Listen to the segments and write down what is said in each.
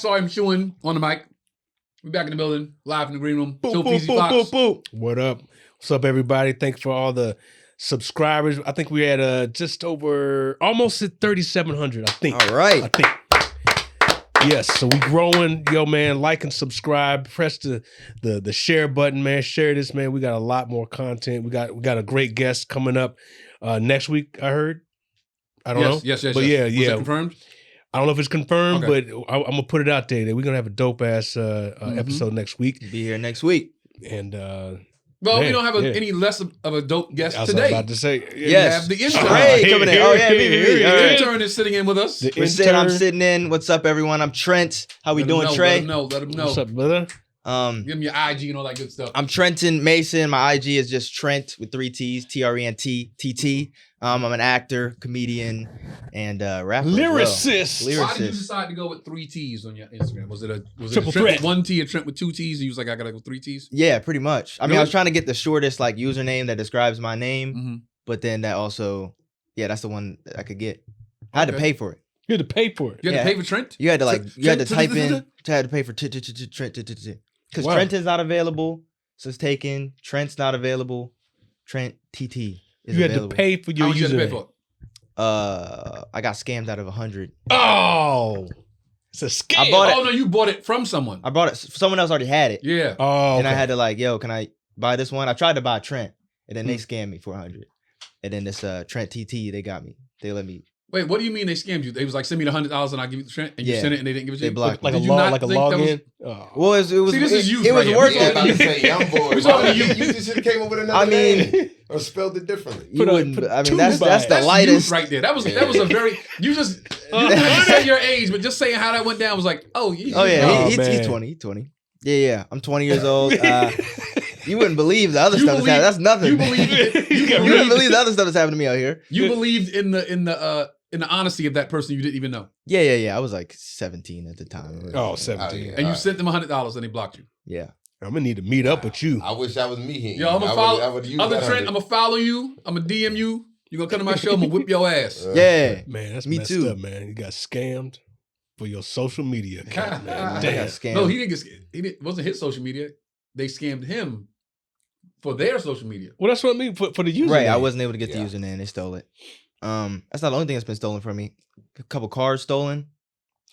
Sorry, I'm chewing on the mic. We back in the building, live in the green room. Boop, boop, boop, boop, boop. What up? What's up, everybody? Thanks for all the subscribers. I think we had just over, almost at 3,700, I think. All right. I think. Yes, so we growing. Yo, man, like and subscribe. Press the share button, man. Share this, man. We got a lot more content. We got a great guest coming up next week, I heard. I don't know. Yes. But yeah. Was it confirmed? I don't know if it's confirmed, Okay. but I'm going to put it out there that we're going to have a dope-ass episode next week. Be here next week. And well, we don't have any less of a dope guest today. I was about to say. We have the intern. Trey coming in. Oh, yeah, me. The intern is sitting in with us. I'm sitting in. What's up, everyone? I'm Trent. How we doing, Trey? Let him know. What's up, brother? Give him your IG and all that good stuff. I'm Trenton Mason. My IG is just Trent with 3 T's, TRENT. I'm an actor, comedian, and rapper. Lyricist. Why did you decide to go with 3 T's on your Instagram? Was it a Triple Trent threat with 1 T, a Trent with 2 T's? And you was like, I gotta go 3 T's? Yeah, pretty much. I mean, Really? I was trying to get the shortest like username that describes my name, Mm-hmm. but then that also, that's the one that I could get. I had to pay for it. You had to pay for it. You had to pay for Trent? You had to type in. You had to pay for Trent because Trent is not available, so it's taken. Trent's not available. Trent TT is available. You had to pay for your How much you had to pay username. for it? I got scammed out of 100. Oh, it's a scam. I bought it. Oh, no, you bought it from someone. I bought it. Someone else already had it. Yeah. Oh, And I had to like, yo, can I buy this one? I tried to buy Trent, and then they scammed me for 100. And then this Trent TT, they got me. They let me. Wait, what do you mean they scammed you? They was like, send me the $100 and I'll give you the Trent, and you Yeah. sent it and they didn't give it to They you? blocked like Did a you log, not like a think that was- login. Oh. Well, it was. See, this is youth It was right here. working. Yeah, about to say young boy. We talking to you. you. You should have came up with another I mean- name or spelled it differently. You wouldn't. put I mean, two that's by the it. That's lightest. youth right there. That was a very, you didn't say your age, but just saying how that went down was like, Oh yeah, Oh, he's man. 20. He's 20. Yeah. I'm 20 years old. You wouldn't believe the other stuff that's happening. That's nothing. You believe You wouldn't believe the other stuff that's happening to me out here. You believed in the honesty of that person you didn't even know. Yeah. I was like 17 at the time. Oh, 17. yeah. And you sent them $100 and they blocked you. Yeah. I'm going to need to meet up with you. I wish that was me here. Yo, I'm gonna follow other Trent, I'm gonna follow you, I'm gonna DM you, you're gonna come to my show, I'm gonna whip your ass. Yeah. Man, that's Me messed too. up, man. You got scammed for your social media account, man. I got Damn. scammed. No, he didn't get scammed. It wasn't his social media. They scammed him for their social media. Well, that's what I mean for the user. Right, I wasn't able to get Yeah. the username. They stole it. That's not the only thing that's been stolen from me. A couple cars stolen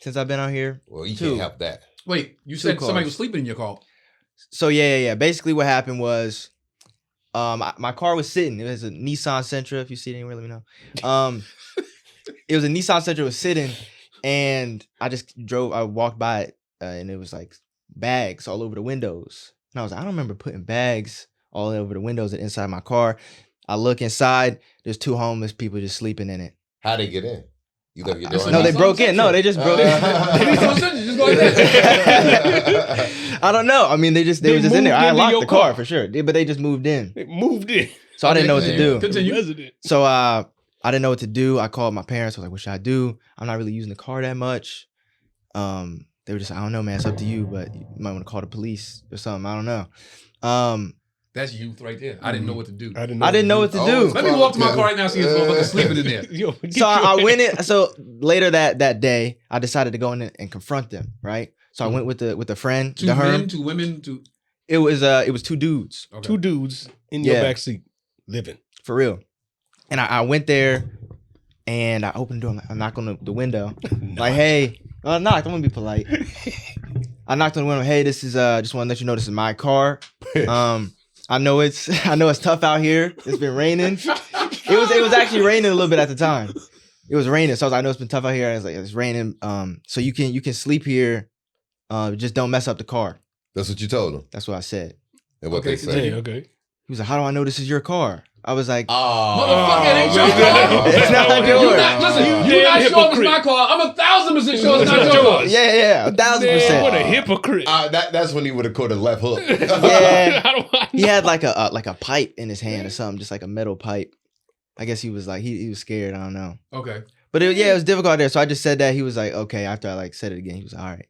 since I've been out here. Well, you Two. can't help that. Wait, you Two said somebody cars. was sleeping in your car. So yeah. Basically, what happened was, my car was sitting. It was a Nissan Sentra. If you see it anywhere, let me know. It was a Nissan Sentra. It was sitting, and I just drove. I walked by it, and it was like bags all over the windows. And I was like, I don't remember putting bags all over the windows and inside my car. I look inside. There's 2 homeless people just sleeping in it. How'd they get in? You left your It's door a No, they Nissan broke in. Sentra. No, they just broke in. Just go like that. I don't know. I mean, they were just in moved there. I into locked your the car car. for sure, but they just moved in. It moved in. So I didn't know what to do. Continue. Resident. So I didn't know what to do. I called my parents. I was like, what should I do? I'm not really using the car that much. They were just, I don't know, man. It's up to you, but you might want to call the police or something. I don't know. That's youth right there. I didn't know what to do. I didn't know what to do. Always Let me walk to my car right now and see this motherfucker sleeping in there. Yo, get So I your- went in. So later that day, I decided to go in and confront them. Right. So I went with a friend. 2 the men, Herm. 2 women, 2. It was 2 dudes. Okay. 2 dudes in your Yeah. backseat living. For real. And I went there and I opened the door. I knocked on the window. Like, hey, I knocked. I'm gonna be polite. I knocked on the window. Hey, this is just want to let you know this is my car. I know it's tough out here. It's been raining. It was actually raining a little bit at the time. It was raining, so I was like, I know it's been tough out here. I was like, it's raining. So you can sleep here. Just don't mess up the car. That's what you told them. That's what I said. And what Okay, they said. Yeah, okay. He was like, how do I know this is your car? I was like, Motherfucker, it ain't your man. car. It's not You yours. not, listen, You you not damn sure it's hypocrite. my car. I'm 1,000% sure it's not It's yours. yours. yeah, Man, 1,000%. what a hypocrite. That's when he would have caught a left hook. Yeah. How do I He know? had like a pipe in his hand or something, just like a metal pipe. I guess he was like he was scared. I don't know, Okay. but it was difficult there. So I just said that. He was like, okay. After I like said it again, he was all right.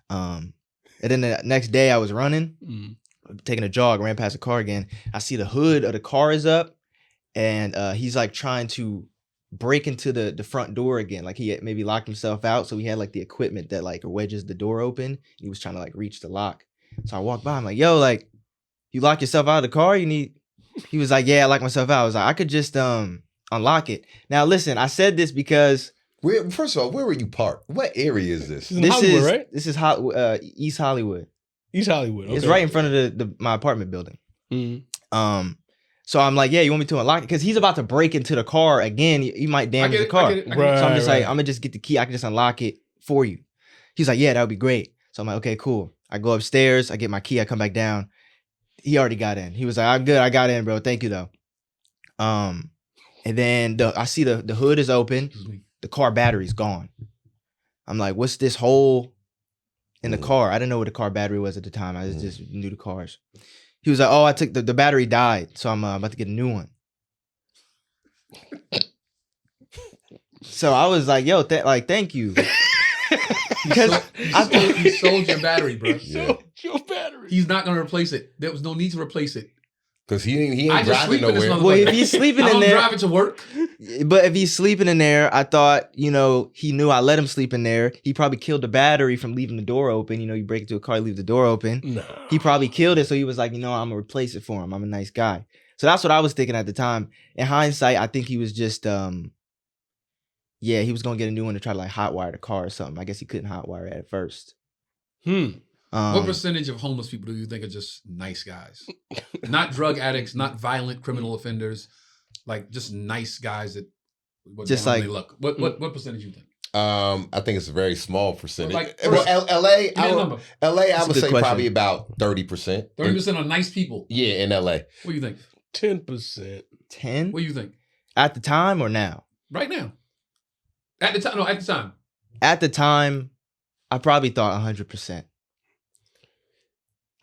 And then the next day I was running, taking a jog, ran past a car again. I see the hood of the car is up, and he's like trying to break into the front door again. Like he had maybe locked himself out, so he had like the equipment that like wedges the door open. He was trying to like reach the lock. So I walked by. I'm like, yo, like you lock yourself out of the car? You need. He was like, yeah, I locked myself out. I was like, I could just unlock it. Now listen, I said this because First of all, where were you parked? What area is this? This is in Hollywood, right? This is East Hollywood. East Hollywood. Okay. It's right in front of my apartment building. Mm-hmm. So I'm like, yeah, you want me to unlock it? Because he's about to break into the car again. He might damage the car. Right, so I'm just like, I'm gonna just get the key. I can just unlock it for you. He's like, yeah, that would be great. So I'm like, okay, cool. I go upstairs. I get my key. I come back down. He already got in. He was like, I'm good. I got in, bro. Thank you, though. And then I see the hood is open. The car battery's gone. I'm like, what's this hole in the car? I didn't know what the car battery was at the time. I just knew the cars. He was like, oh, I took the battery died, so I'm about to get a new one. So I was like, yo, thank you. Because he sold your battery, bro. Yeah. Your battery. He's not gonna replace it. There was no need to replace it. Because he ain't I just driving sleep in this nowhere. motherfucker. Well, if he's sleeping I in don't there, drive it to work. but if he's sleeping in there, I thought, he knew I let him sleep in there. He probably killed the battery from leaving the door open. You break into a car, leave the door open. Nah. He probably killed it, so he was like, I'm gonna replace it for him. I'm a nice guy. So that's what I was thinking at the time. In hindsight, I think he was just, he was gonna get a new one to try to like hotwire the car or something. I guess he couldn't hotwire it at first. What percentage of homeless people do you think are just nice guys? Not drug addicts, not violent criminal offenders, like just nice guys that Just down on like- their luck. What percentage you think? I think it's a very small percentage. Like, Well, LA, Give me a number. I That's would a good say question. probably about 30%. 30% are nice people. Yeah, in LA. What do you think? 10%. 10? What do you think? At the time or now? Right now. At the time. No, at the time. At the time, I probably thought 100%.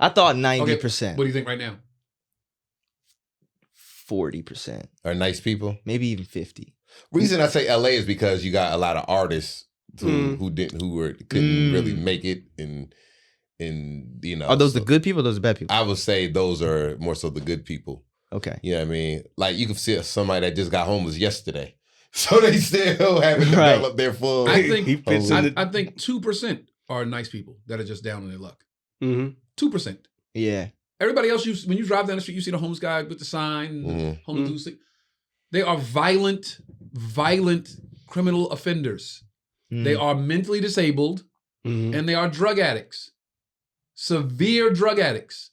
I thought 90%. What do you think right now? 40%. Are nice people. Maybe even 50. Reason I say LA is because you got a lot of artists who couldn't really make it and Are those the good people or those the bad people? I would say those are more so the good people. Okay. You know what I mean? Like you can see somebody that just got homeless yesterday. So they still haven't Right. developed their full. I think He fits in I think 2% are nice people that are just down on their luck. Mm-hmm. 2%. Yeah. Everybody else, when you drive down the street, you see the homeless guy with the sign, homeless dude sleep. They are violent criminal offenders. They are mentally disabled and they are drug addicts. Severe drug addicts.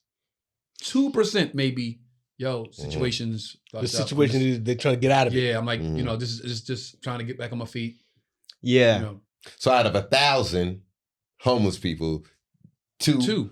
2% maybe, situations. The situation is they're trying to get out of it. Yeah, I'm like, this is just trying to get back on my feet. Yeah. So out of 1,000 homeless people, two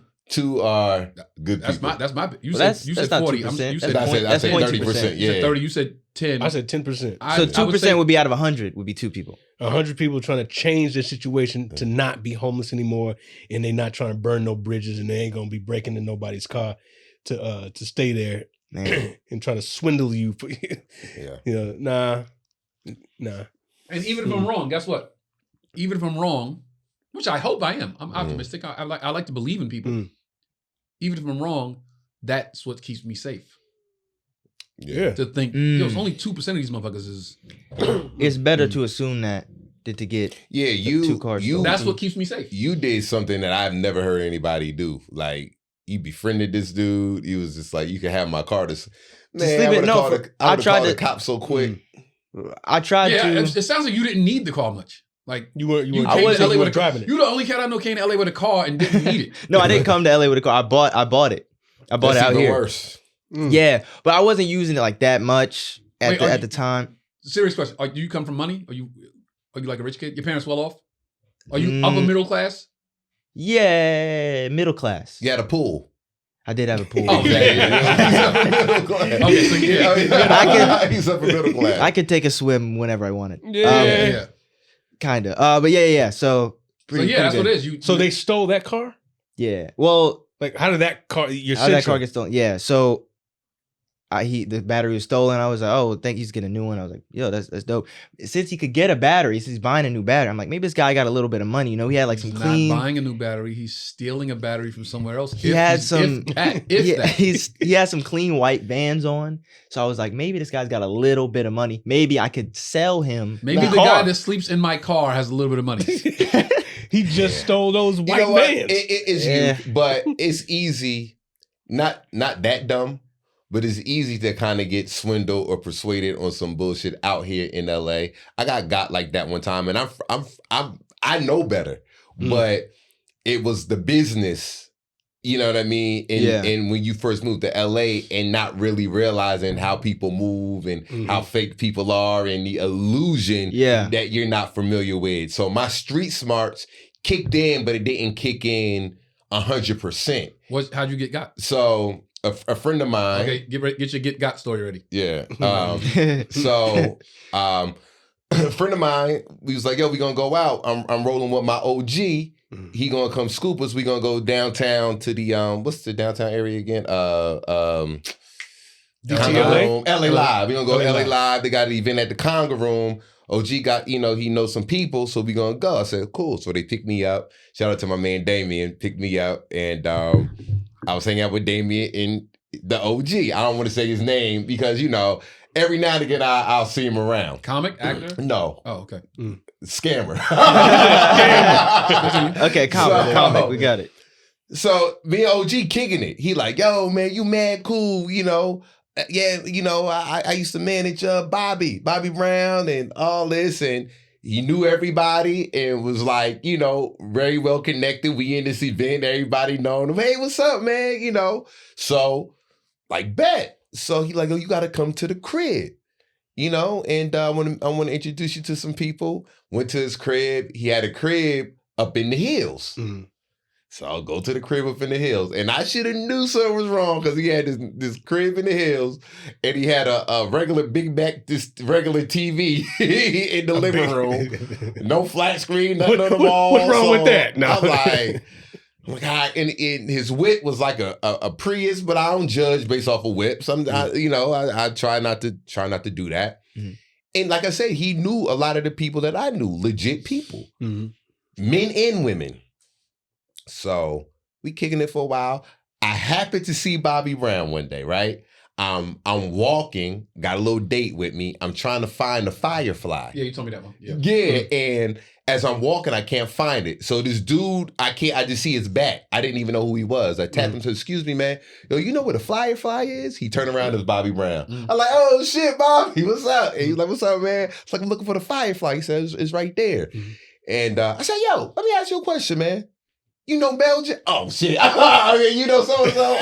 are good That's people. my. You Well, said that's not 40. 2%. You said That's point. I said 30%. 0.2%. You said Yeah. 30. You said 10. I said 10%. So 2% would be out of 100 would be 2 people. 100 people trying to change their situation to not be homeless anymore, and they not trying to burn no bridges, and they ain't gonna be breaking in nobody's car to stay there Man. and trying to swindle you. For, Yeah. Nah. And even if I'm wrong, guess what? Even if I'm wrong, which I hope I am, I'm optimistic. I like to believe in people. Even if I'm wrong, that's what keeps me safe. Yeah. To think, it's only 2% of these motherfuckers is. It's better to assume that than to get two cars. That's what keeps me safe. You did something that I've never heard anybody do. Like you befriended this dude. He was just like, you can have my car. I tried to cop so quick. I tried to. It sounds like you didn't need the car much. Like You weren't came to LA with a driving it. You the only cat I know came to LA with a car and didn't need it. No, I didn't come to LA with a car. I bought it. I bought it out even here. Worse. Yeah, but I wasn't using it like that much Wait, at the time. Serious question: do you come from money? Are you like a rich kid? Your parents well off? Are you upper middle class? Yeah, middle class. You had a pool. I did have a pool. Oh, Middle class. Okay, so yeah. He's upper middle class. I could take a swim whenever I wanted. Yeah. Kinda. But yeah. So pretty that's good. what it is. So they stole that car? Yeah. Well, Like, how did that car? how did that car get stolen? Yeah. So the battery was stolen. I was like, oh, think he's getting a new one. I was like, yo, that's dope. Since he could get a battery, since he's buying a new battery, I'm like, maybe this guy got a little bit of money. You know, he had like He's some not clean. buying a new battery. He's stealing a battery from somewhere else. He had some. He had some clean white Vans on. So I was like, maybe this guy's got a little bit of money. Maybe I could sell him. Maybe the guy that sleeps in my car has a little bit of money. He just stole those white Vans. It's you, but it's easy. Not that dumb. But it's easy to kind of get swindled or persuaded on some bullshit out here in LA. I got like that one time, and I know better, but it was the business. You know what I mean? And when you first moved to LA and not really realizing how people move and how fake people are and the illusion that you're not familiar with. So my street smarts kicked in, but it didn't kick in 100%. How'd you get got? So a friend of mine. Okay, get your get got story ready. Yeah. So a friend of mine, we was like, yo, we gonna go out. I'm rolling with my OG. He gonna come scoop us. We gonna go downtown to the what's the downtown area again? LA Live. We gonna go LA Live. They got an event at the Conga Room. OG got, he knows some people, so we gonna go. I said, cool. So they picked me up. Shout out to my man Damien, picked me up, and I was hanging out with Damien and the OG. I don't want to say his name because, every now and again I'll see him around. Comic, actor? No. Oh, okay. Scammer. Okay, comic. We got it. So me and OG kicking it. He like, yo, man, you mad cool, Yeah, I used to manage Bobby Brown and all this, and he knew everybody and was like, very well connected. We in this event, everybody knowing him. Hey, what's up, man? So like bet. So he like, oh, you got to come to the crib, and I want to introduce you to some people. Went to his crib. He had a crib up in the hills. So I'll go to the crib up in the hills. And I should have knew something was wrong because he had this crib in the hills and he had a regular big back, this regular TV in the living room. No flat screen, nothing on the wall. What's wrong with that? No. I'm like, and his whip was like a Prius, but I don't judge based off of whips. I try not to do that. And like I said, he knew a lot of the people that I knew, legit people, men and women. So we kicking it for a while. I happened to see Bobby Brown one day, right? I'm walking, got a little date with me. I'm trying to find the Firefly. Yeah, you told me that one. Yeah, and as I'm walking, I can't find it. So this dude, I just see his back. I didn't even know who he was. I tapped him, said, excuse me, man. Yo, you know where the Firefly is? He turned around, it's Bobby Brown. I'm like, oh shit, Bobby, what's up? And he's like, what's up, man? It's like, I'm looking for the Firefly. He says, it's right there. And I said, yo, let me ask you a question, man. You know Belgium? Oh shit! I mean, you know so and so.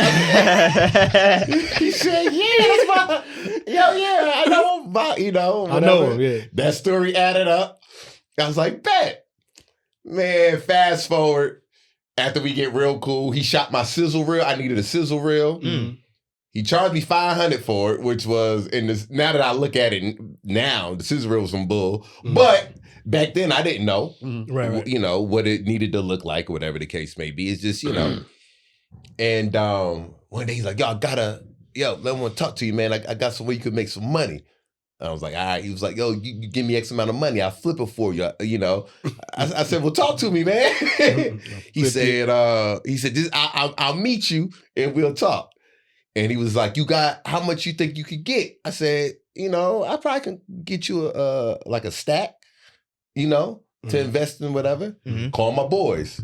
He said, "Yeah, that's my yeah. I know him. Whatever. I know him. Yeah, that story added up. I was like, bet, man. Fast forward after we get real cool, he shot my sizzle reel. I needed a sizzle reel. He charged me $500 for it, which was now that I look at it now, the sizzle reel was some bull, but. Back then, I didn't know, right. What it needed to look like, or whatever the case may be. It's just, And one day he's like, yo, let me talk to you, man. I got some way you could make some money. I was like, all right. He was like, yo, you give me X amount of money, I'll flip it for you. I said, well, talk to me, man. He said, I'll meet you and we'll talk. And he was like, how much you think you could get? I said, I probably can get you a stack. To invest in whatever. Call my boys.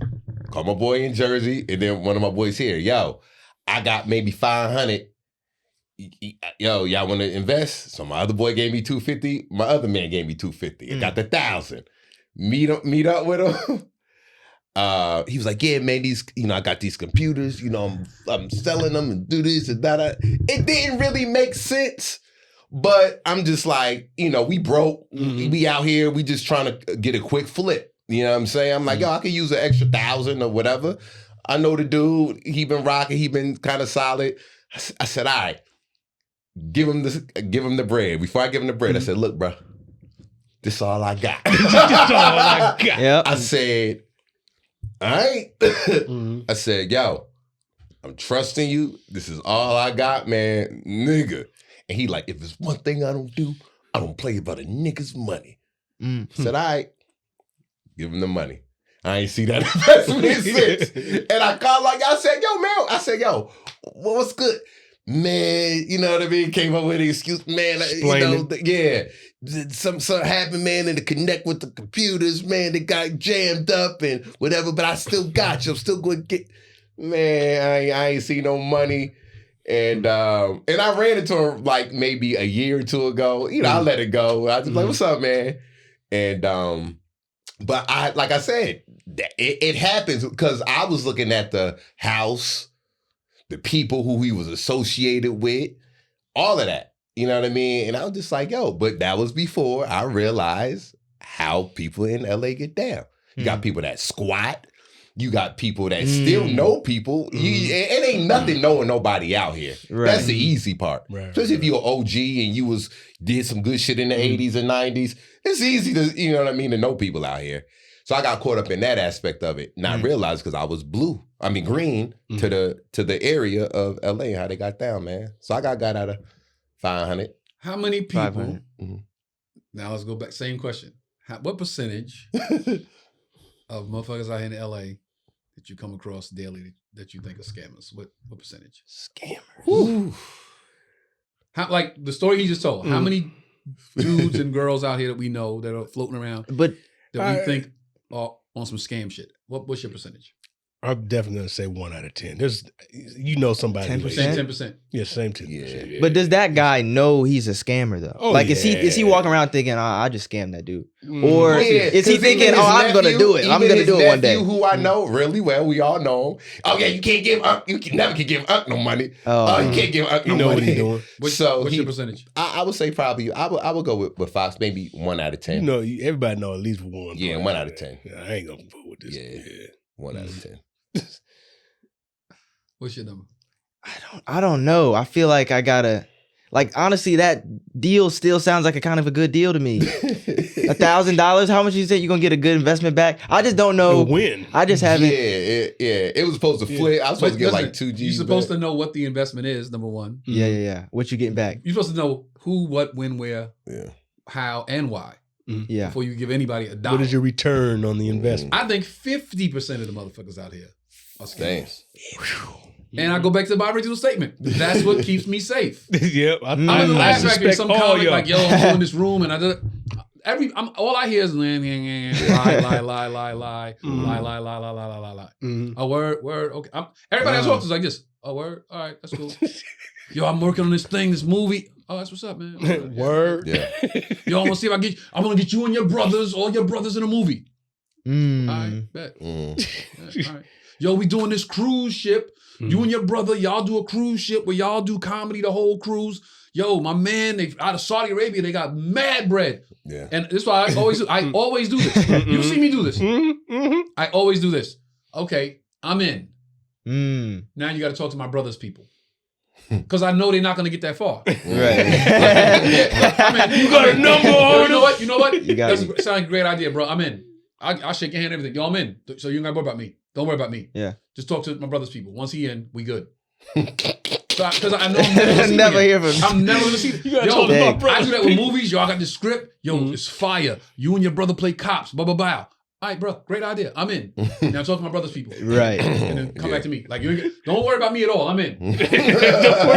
Call my boy in Jersey, and then one of my boys here. Yo, I got maybe $500. Yo, y'all want to invest? So my other boy gave me $250. My other man gave me $250. I got the $1,000. Meet up with him. He was like, yeah, man, these, I got these computers. I'm selling them and do this and that. It didn't really make sense. But I'm just like, we broke. We out here. We just trying to get a quick flip. You know what I'm saying? I'm like, yo, I could use an extra $1,000 or whatever. I know the dude. He been rocking. He been kind of solid. I said, all right, give him the bread. Before I give him the bread, I said, look, bro, this all I got. Yep. I said, all right. I said, yo, I'm trusting you. This is all I got, man, nigga. And he like, if there's one thing I don't do, I don't play about a nigga's money. I said, all right, give him the money. I ain't see that investment since. And I called like, I said, yo, what's good? Man, you know what I mean? Came up with an excuse, man. Something happened, man, and to connect with the computers, man, they got jammed up and whatever, but I still got you. I'm still going to get, man, I ain't see no money. And I ran into her like maybe a year or two ago. You know, I let it go. I was like, what's up, man? And, but like I said, it happens because I was looking at the house, the people who he was associated with, all of that. You know what I mean? And I was just like, yo, but that was before I realized how people in LA get down. You got people that squat. You got people that still know people. It ain't nothing knowing nobody out here. Right. That's the easy part. Right, especially if you're an OG and you did some good shit in the 80s and 90s. It's easy to, you know what I mean, to know people out here. So I got caught up in that aspect of it. And I realized because I was green to the area of LA and how they got down, man. So I got out of 500. How many people? Now let's go back. Same question. What percentage of motherfuckers out here in LA that you come across daily that you think are scammers? What percentage? Scammers. How, like the story he just told. How many dudes and girls out here that we know that are floating around that we think are on some scam shit? What's your percentage? I'm definitely gonna say 1 out of 10. There's, somebody. 10%? 10%. Yeah, same 10%. Yeah. But does that guy know he's a scammer though? Oh, like, is he walking around thinking, I just scammed that dude? Or Yeah, is he thinking, I'm gonna do it. I'm gonna do it one day? Who I know really well, we all know him. Oh yeah, you can't give never can give no money. You can't give no money. What he's doing. What's your percentage? I would say probably I would go with Fox, maybe 1 out of 10. You know, everybody know at least one. Yeah, 1 out of 10. Yeah, I ain't gonna vote with this. Yeah. 1 out of 10. What's your number? I don't know. I feel like I gotta, honestly, that deal still sounds like a kind of a good deal to me. $1,000. How much you think you're gonna get a good investment back? I just don't know. When I just haven't. Yeah. It was supposed to flip. I was supposed to get like 2 G's. You're supposed to know what the investment is. Number one. Yeah. What you getting back? You're supposed to know who, what, when, where, how, and why. Yeah. Before you give anybody a dollar. What is your return on the investment? I think 50% of the motherfuckers out here are scammers. Damn. And I go back to my original statement. That's what keeps me safe. Yep. I'm in the last track in some comic like, yo, I'm doing this room and I did all I hear is lie. A word. Okay. Everybody I talk to is like this. A word. All right, that's cool. Yo, I'm working on this movie. Oh, that's what's up, man. Word. Yeah. Yo, I'm gonna see if I'm gonna get you and all your brothers in a movie. All right, bet. Yeah, all right. Yo, we doing this cruise ship. You and your brother, y'all do a cruise ship where y'all do comedy the whole cruise. Yo, my man, they out of Saudi Arabia, they got mad bread. Yeah. And this is why I always do this. You see me do this. I always do this. Okay, I'm in. Now you got to talk to my brother's people. Because I know they're not going to get that far. Right. You got a number on them. You know what? That sounds like a great idea, bro. I'm in. I'll shake your hand and everything. Yo, I'm in. So you ain't got to worry about me. Don't worry about me. Yeah. Just talk to my brother's people. Once he in, we good. Because I know I'm never hear from him. I'm never gonna see it. Yo, I do that with movies. Yo, I got this script. Yo, it's fire. You and your brother play cops. Blah blah blah. All right, bro. Great idea. I'm in. Now talk to my brother's people. Right. And then come back to me. Like, don't worry about me at all. I'm in. Don't worry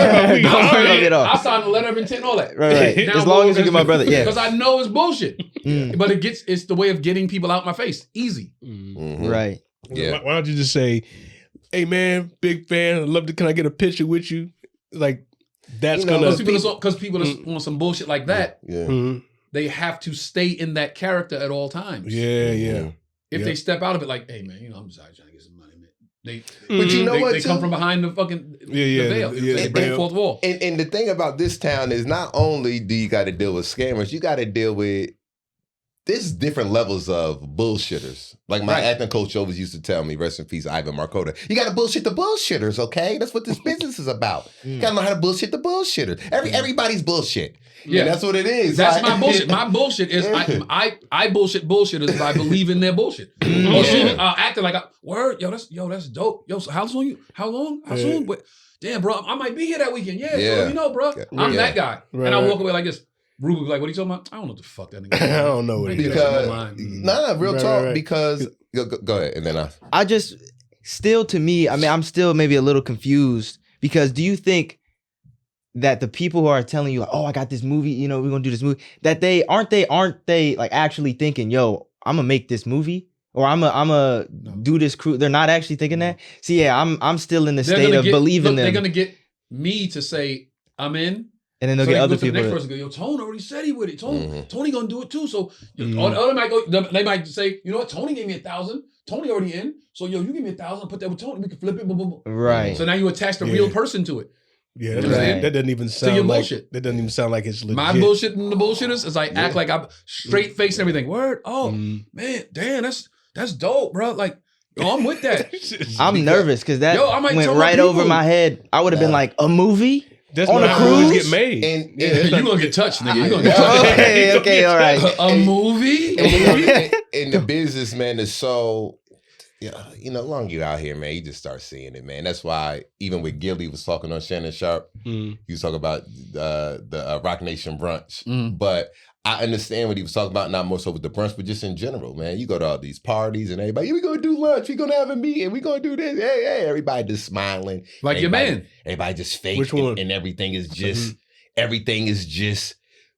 about me at all. I'll sign the letter of intent and all that. Right. Now, as long as you get my brother. Yeah. Because I know it's bullshit. But it's the way of getting people out my face. Easy. Right. Yeah. Why don't you just say, hey man, big fan. I'd love to. Can I get a picture with you? Like that's because people are on some bullshit like that. Yeah. They have to stay in that character at all times. Yeah. If they step out of it, like, hey man, I'm just trying to get some money, man. But you know what? They come from behind the fucking the veil. They break the fourth wall. And the thing about this town is not only do you got to deal with scammers, you got to deal with there's different levels of bullshitters. Like my acting coach always used to tell me, rest in peace, Ivan Marcota, you got to bullshit the bullshitters, okay? That's what this business is about. You got to know how to bullshit the bullshitters. Everybody's bullshit. Yeah, and that's what it is. That's my bullshit. My bullshit is I bullshit bullshitters by believing their bullshit. Acting like word, that's dope. Yo, so how soon? But, damn, bro, I might be here that weekend. Yeah, so let me know, bro. I'm that guy. And I walk away like this. Ruben be like, what are you talking about? I don't know what the fuck that nigga is. I don't know what he is. Because, real talk, because, go ahead, and then I just, still to me, I mean, I'm still maybe a little confused, because do you think that the people who are telling you, like, oh, I got this movie, you know, we're gonna do this movie, that aren't they like actually thinking, yo, I'm gonna make this movie? Or I'm a do this crew. They're not actually thinking that. See, yeah, I'm still in the state of believing them. They're gonna get me to say I'm in, and then they'll get other people. The next person go, yo, Tony already said he would it. Tony gonna do it too. So or the other might go. They might say, you know what? Tony gave me 1,000. Tony already in. So yo, you give me 1,000. Put that with Tony. We can flip it. Boom, boom, boom. Right. So now you attach the real person to it. Yeah, that doesn't even sound like bullshit. That doesn't even sound like it's legit. My bullshit and the bullshitters is like act like I'm straight face and everything. Word. Oh man, damn, that's dope, bro. Like, I'm with that. I'm nervous because that went right over my head. I would have been like, a movie? That's on a cruise get made. And you're gonna get touched, nigga. You're gonna get touched. Okay, all right. A movie? And the business, man, is so, you know, long you out here, man, you just start seeing it, man. That's why even with Gilly was talking on Shannon Sharp, he was talking about the Rock Nation brunch. But I understand what he was talking about, not more so with the brunch, but just in general, man. You go to all these parties and everybody, we're going to do lunch, we're going to have a meeting, we're going to do this. Hey, everybody just smiling. Like your man. Everybody just fake. Which one? And everything is just,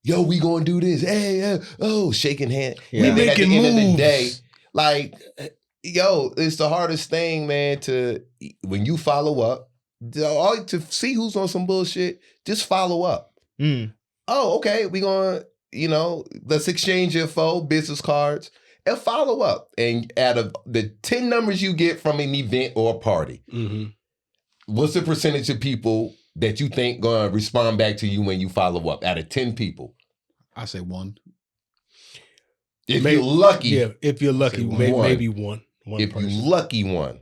yo, we going to do this. Hey, oh, shaking hands. We making at the end moves. of the day, like, yo, it's the hardest thing, man, when you follow up, to see who's on some bullshit, just follow up. Oh, okay, we going to, you know, let's exchange info, business cards, and follow up. And out of the 10 numbers you get from an event or a party, what's the percentage of people that you think going to respond back to you when you follow up out of 10 people? I say 1. If you're lucky. Yeah, if you're lucky, maybe one. If you're lucky, one.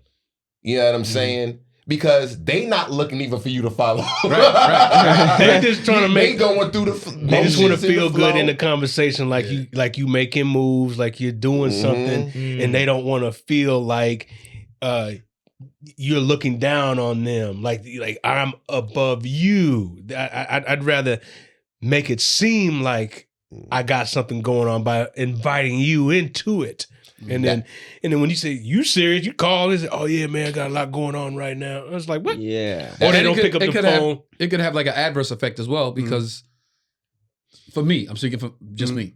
You know what I'm saying? Because they not looking even for you to follow. Right. They just trying to make. They going through the. They just want to feel good in the conversation, like you making moves, like you're doing something, and they don't want to feel like you're looking down on them, like I'm above you. I'd rather make it seem like I got something going on by inviting you into it. And then when you say you serious, you call and say, "Oh yeah, man, I got a lot going on right now." I was like, "What?" Yeah. Or they don't pick up the phone. It could have like an adverse effect as well because, for me, I'm speaking for just me.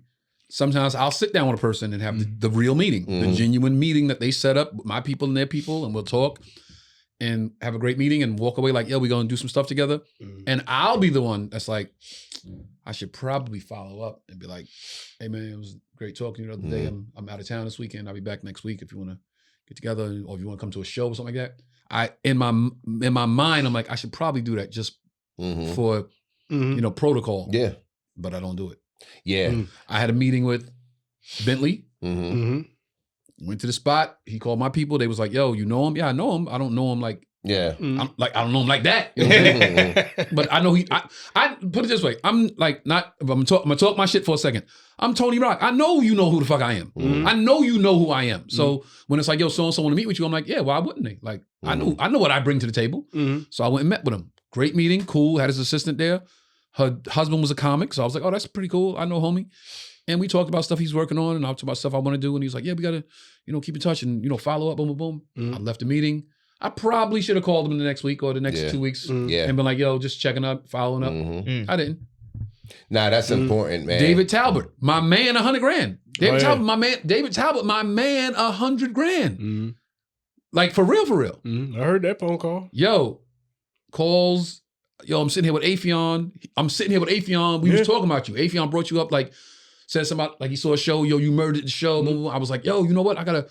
Sometimes I'll sit down with a person and have the real meeting, the genuine meeting that they set up with my people and their people, and we'll talk and have a great meeting and walk away like, "Yeah, we're gonna do some stuff together." And I'll be the one that's like, I should probably follow up and be like, "Hey man, it was great talking to you the other day. I'm out of town this weekend. I'll be back next week if you want to get together, or if you want to come to a show or something like that." In my mind, I'm like, I should probably do that just for protocol. Yeah, but I don't do it. Yeah, I had a meeting with Bentley. Went to the spot. He called my people. They was like, "Yo, you know him?" "Yeah, I know him. I don't know him like." Yeah, I don't know him like that. You know but I know I put it this way. I'm like not. I'm gonna talk my shit for a second. I'm Tony Rock. I know you know who the fuck I am. I know you know who I am. So when it's like, yo, so and so want to meet with you, I'm like, yeah, why wouldn't they? Like I know what I bring to the table. So I went and met with him. Great meeting. Cool. Had his assistant there. Her husband was a comic, so I was like, oh, that's pretty cool. I know homie. And we talked about stuff he's working on, and I talked about stuff I want to do. And he's like, yeah, we gotta, keep in touch and follow up. Boom, boom, boom. I left the meeting. I probably should have called him the next week or the next 2 weeks and been like, yo, just checking up, following up. I didn't. Nah, that's important, man. David Talbot, my man, $100,000. Talbot, my man. David Talbot, my man, $100,000. Like for real. I heard that phone call. Yo, calls. Yo, I'm sitting here with Afion. We was talking about you. Afion brought you up, like said something about, like he saw a show. Yo, you murdered the show. Blah, blah, blah. I was like, yo, you know what? I got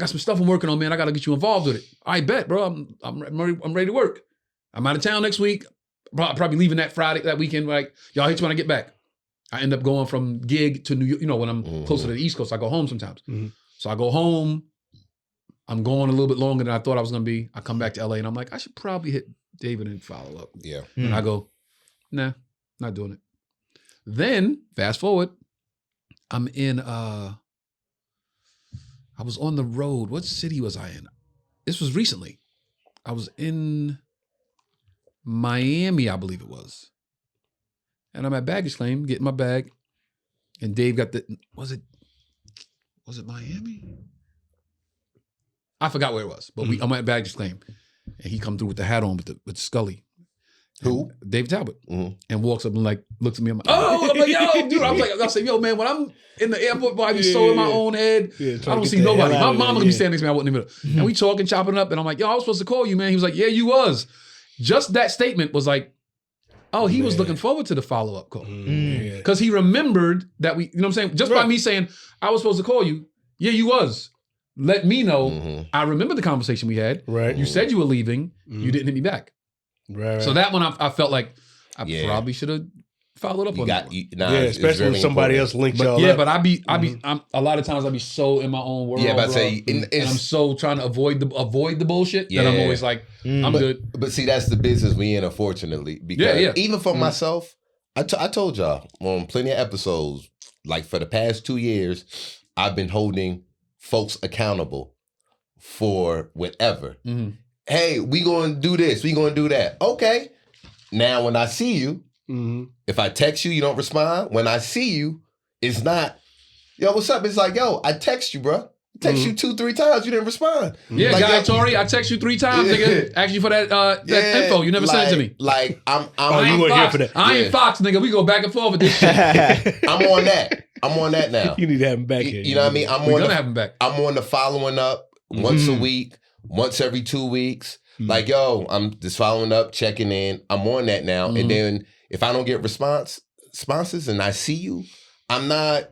some stuff I'm working on, man. I gotta get you involved with it. I bet, bro. I'm ready to work. I'm out of town next week. Probably leaving that Friday, that weekend. Like, y'all hit you when I get back. I end up going from gig to New York. You know, when I'm closer to the East Coast, I go home sometimes. So I go home. I'm going a little bit longer than I thought I was going to be. I come back to LA and I'm like, I should probably hit David and follow up. Yeah. And I go, nah, not doing it. Then fast forward, I'm in, I was on the road. What city was I in? This was recently. I was in Miami, I believe it was. And I'm at baggage claim, getting my bag. And Dave got was it Miami? I forgot where it was, but I'm at baggage claim. And he come through with the hat on with Scully. Who? Dave Talbot. And walks up and like looks at me. I'm like, oh, I'm like, yo, dude. I say, yo, man, when I'm in the airport, boy, I be so in my own head. I don't see nobody. My mama could be standing next to me. I wasn't even. And we talking, chopping it up. And I'm like, yo, I was supposed to call you, man. He was like, yeah, you was. Just that statement was like, oh, he was looking forward to the follow-up call. Because he remembered that you know what I'm saying? Just by me saying, I was supposed to call you. Yeah, you was. Let me know. I remember the conversation we had. Right. You said you were leaving. You didn't hit me back. Right. So that one, I felt like I probably should have followed up on that. Especially when somebody else linked y'all Yeah, up. but I'm a lot of times I be so in my own world. Yeah, but I bro, say, and I'm so trying to avoid the bullshit that I'm always like, I'm good. But see, that's the business we in, unfortunately. Because even for myself, I told y'all on plenty of episodes, like for the past 2 years, I've been holding folks accountable for whatever. Hey, we going to do this. We going to do that. Okay. Now, when I see you, if I text you, you don't respond. When I see you, it's not, yo, what's up? It's like, yo, I text you, bro. Text you 2-3 times, you didn't respond. Yeah, like, Guy Tori, I text you 3 times, nigga. Ask you for that info. You never sent it to me. Like, I'm I weren't here for that. I ain't Fox, nigga. We go back and forth with this shit. I'm on that now. You need to have him back here. You know what I mean? We're gonna have him back. I'm on the following up once a week, once every 2 weeks. Like, yo, I'm just following up, checking in. I'm on that now. And then if I don't get responses and I see you, I'm not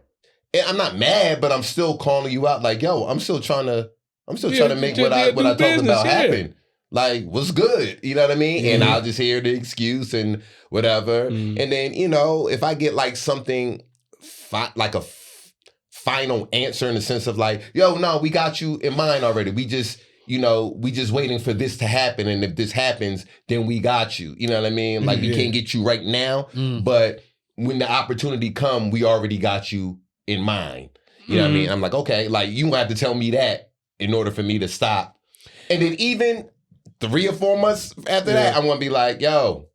mad, but I'm still calling you out. Like, yo, I'm still trying to make what I talked about happen. Like, what's good? You know what I mean? And I'll just hear the excuse and whatever. And then, you know, if I get like something like a final answer in the sense of like, yo, no, we got you in mind already. We just waiting for this to happen. And if this happens, then we got you. You know what I mean? Like, we can't get you right now, but when the opportunity come, we already got you in mind. You know what I mean? I'm like, okay, like, you have to tell me that in order for me to stop. And then even 3 or 4 months after that, I'm going to be like, yo,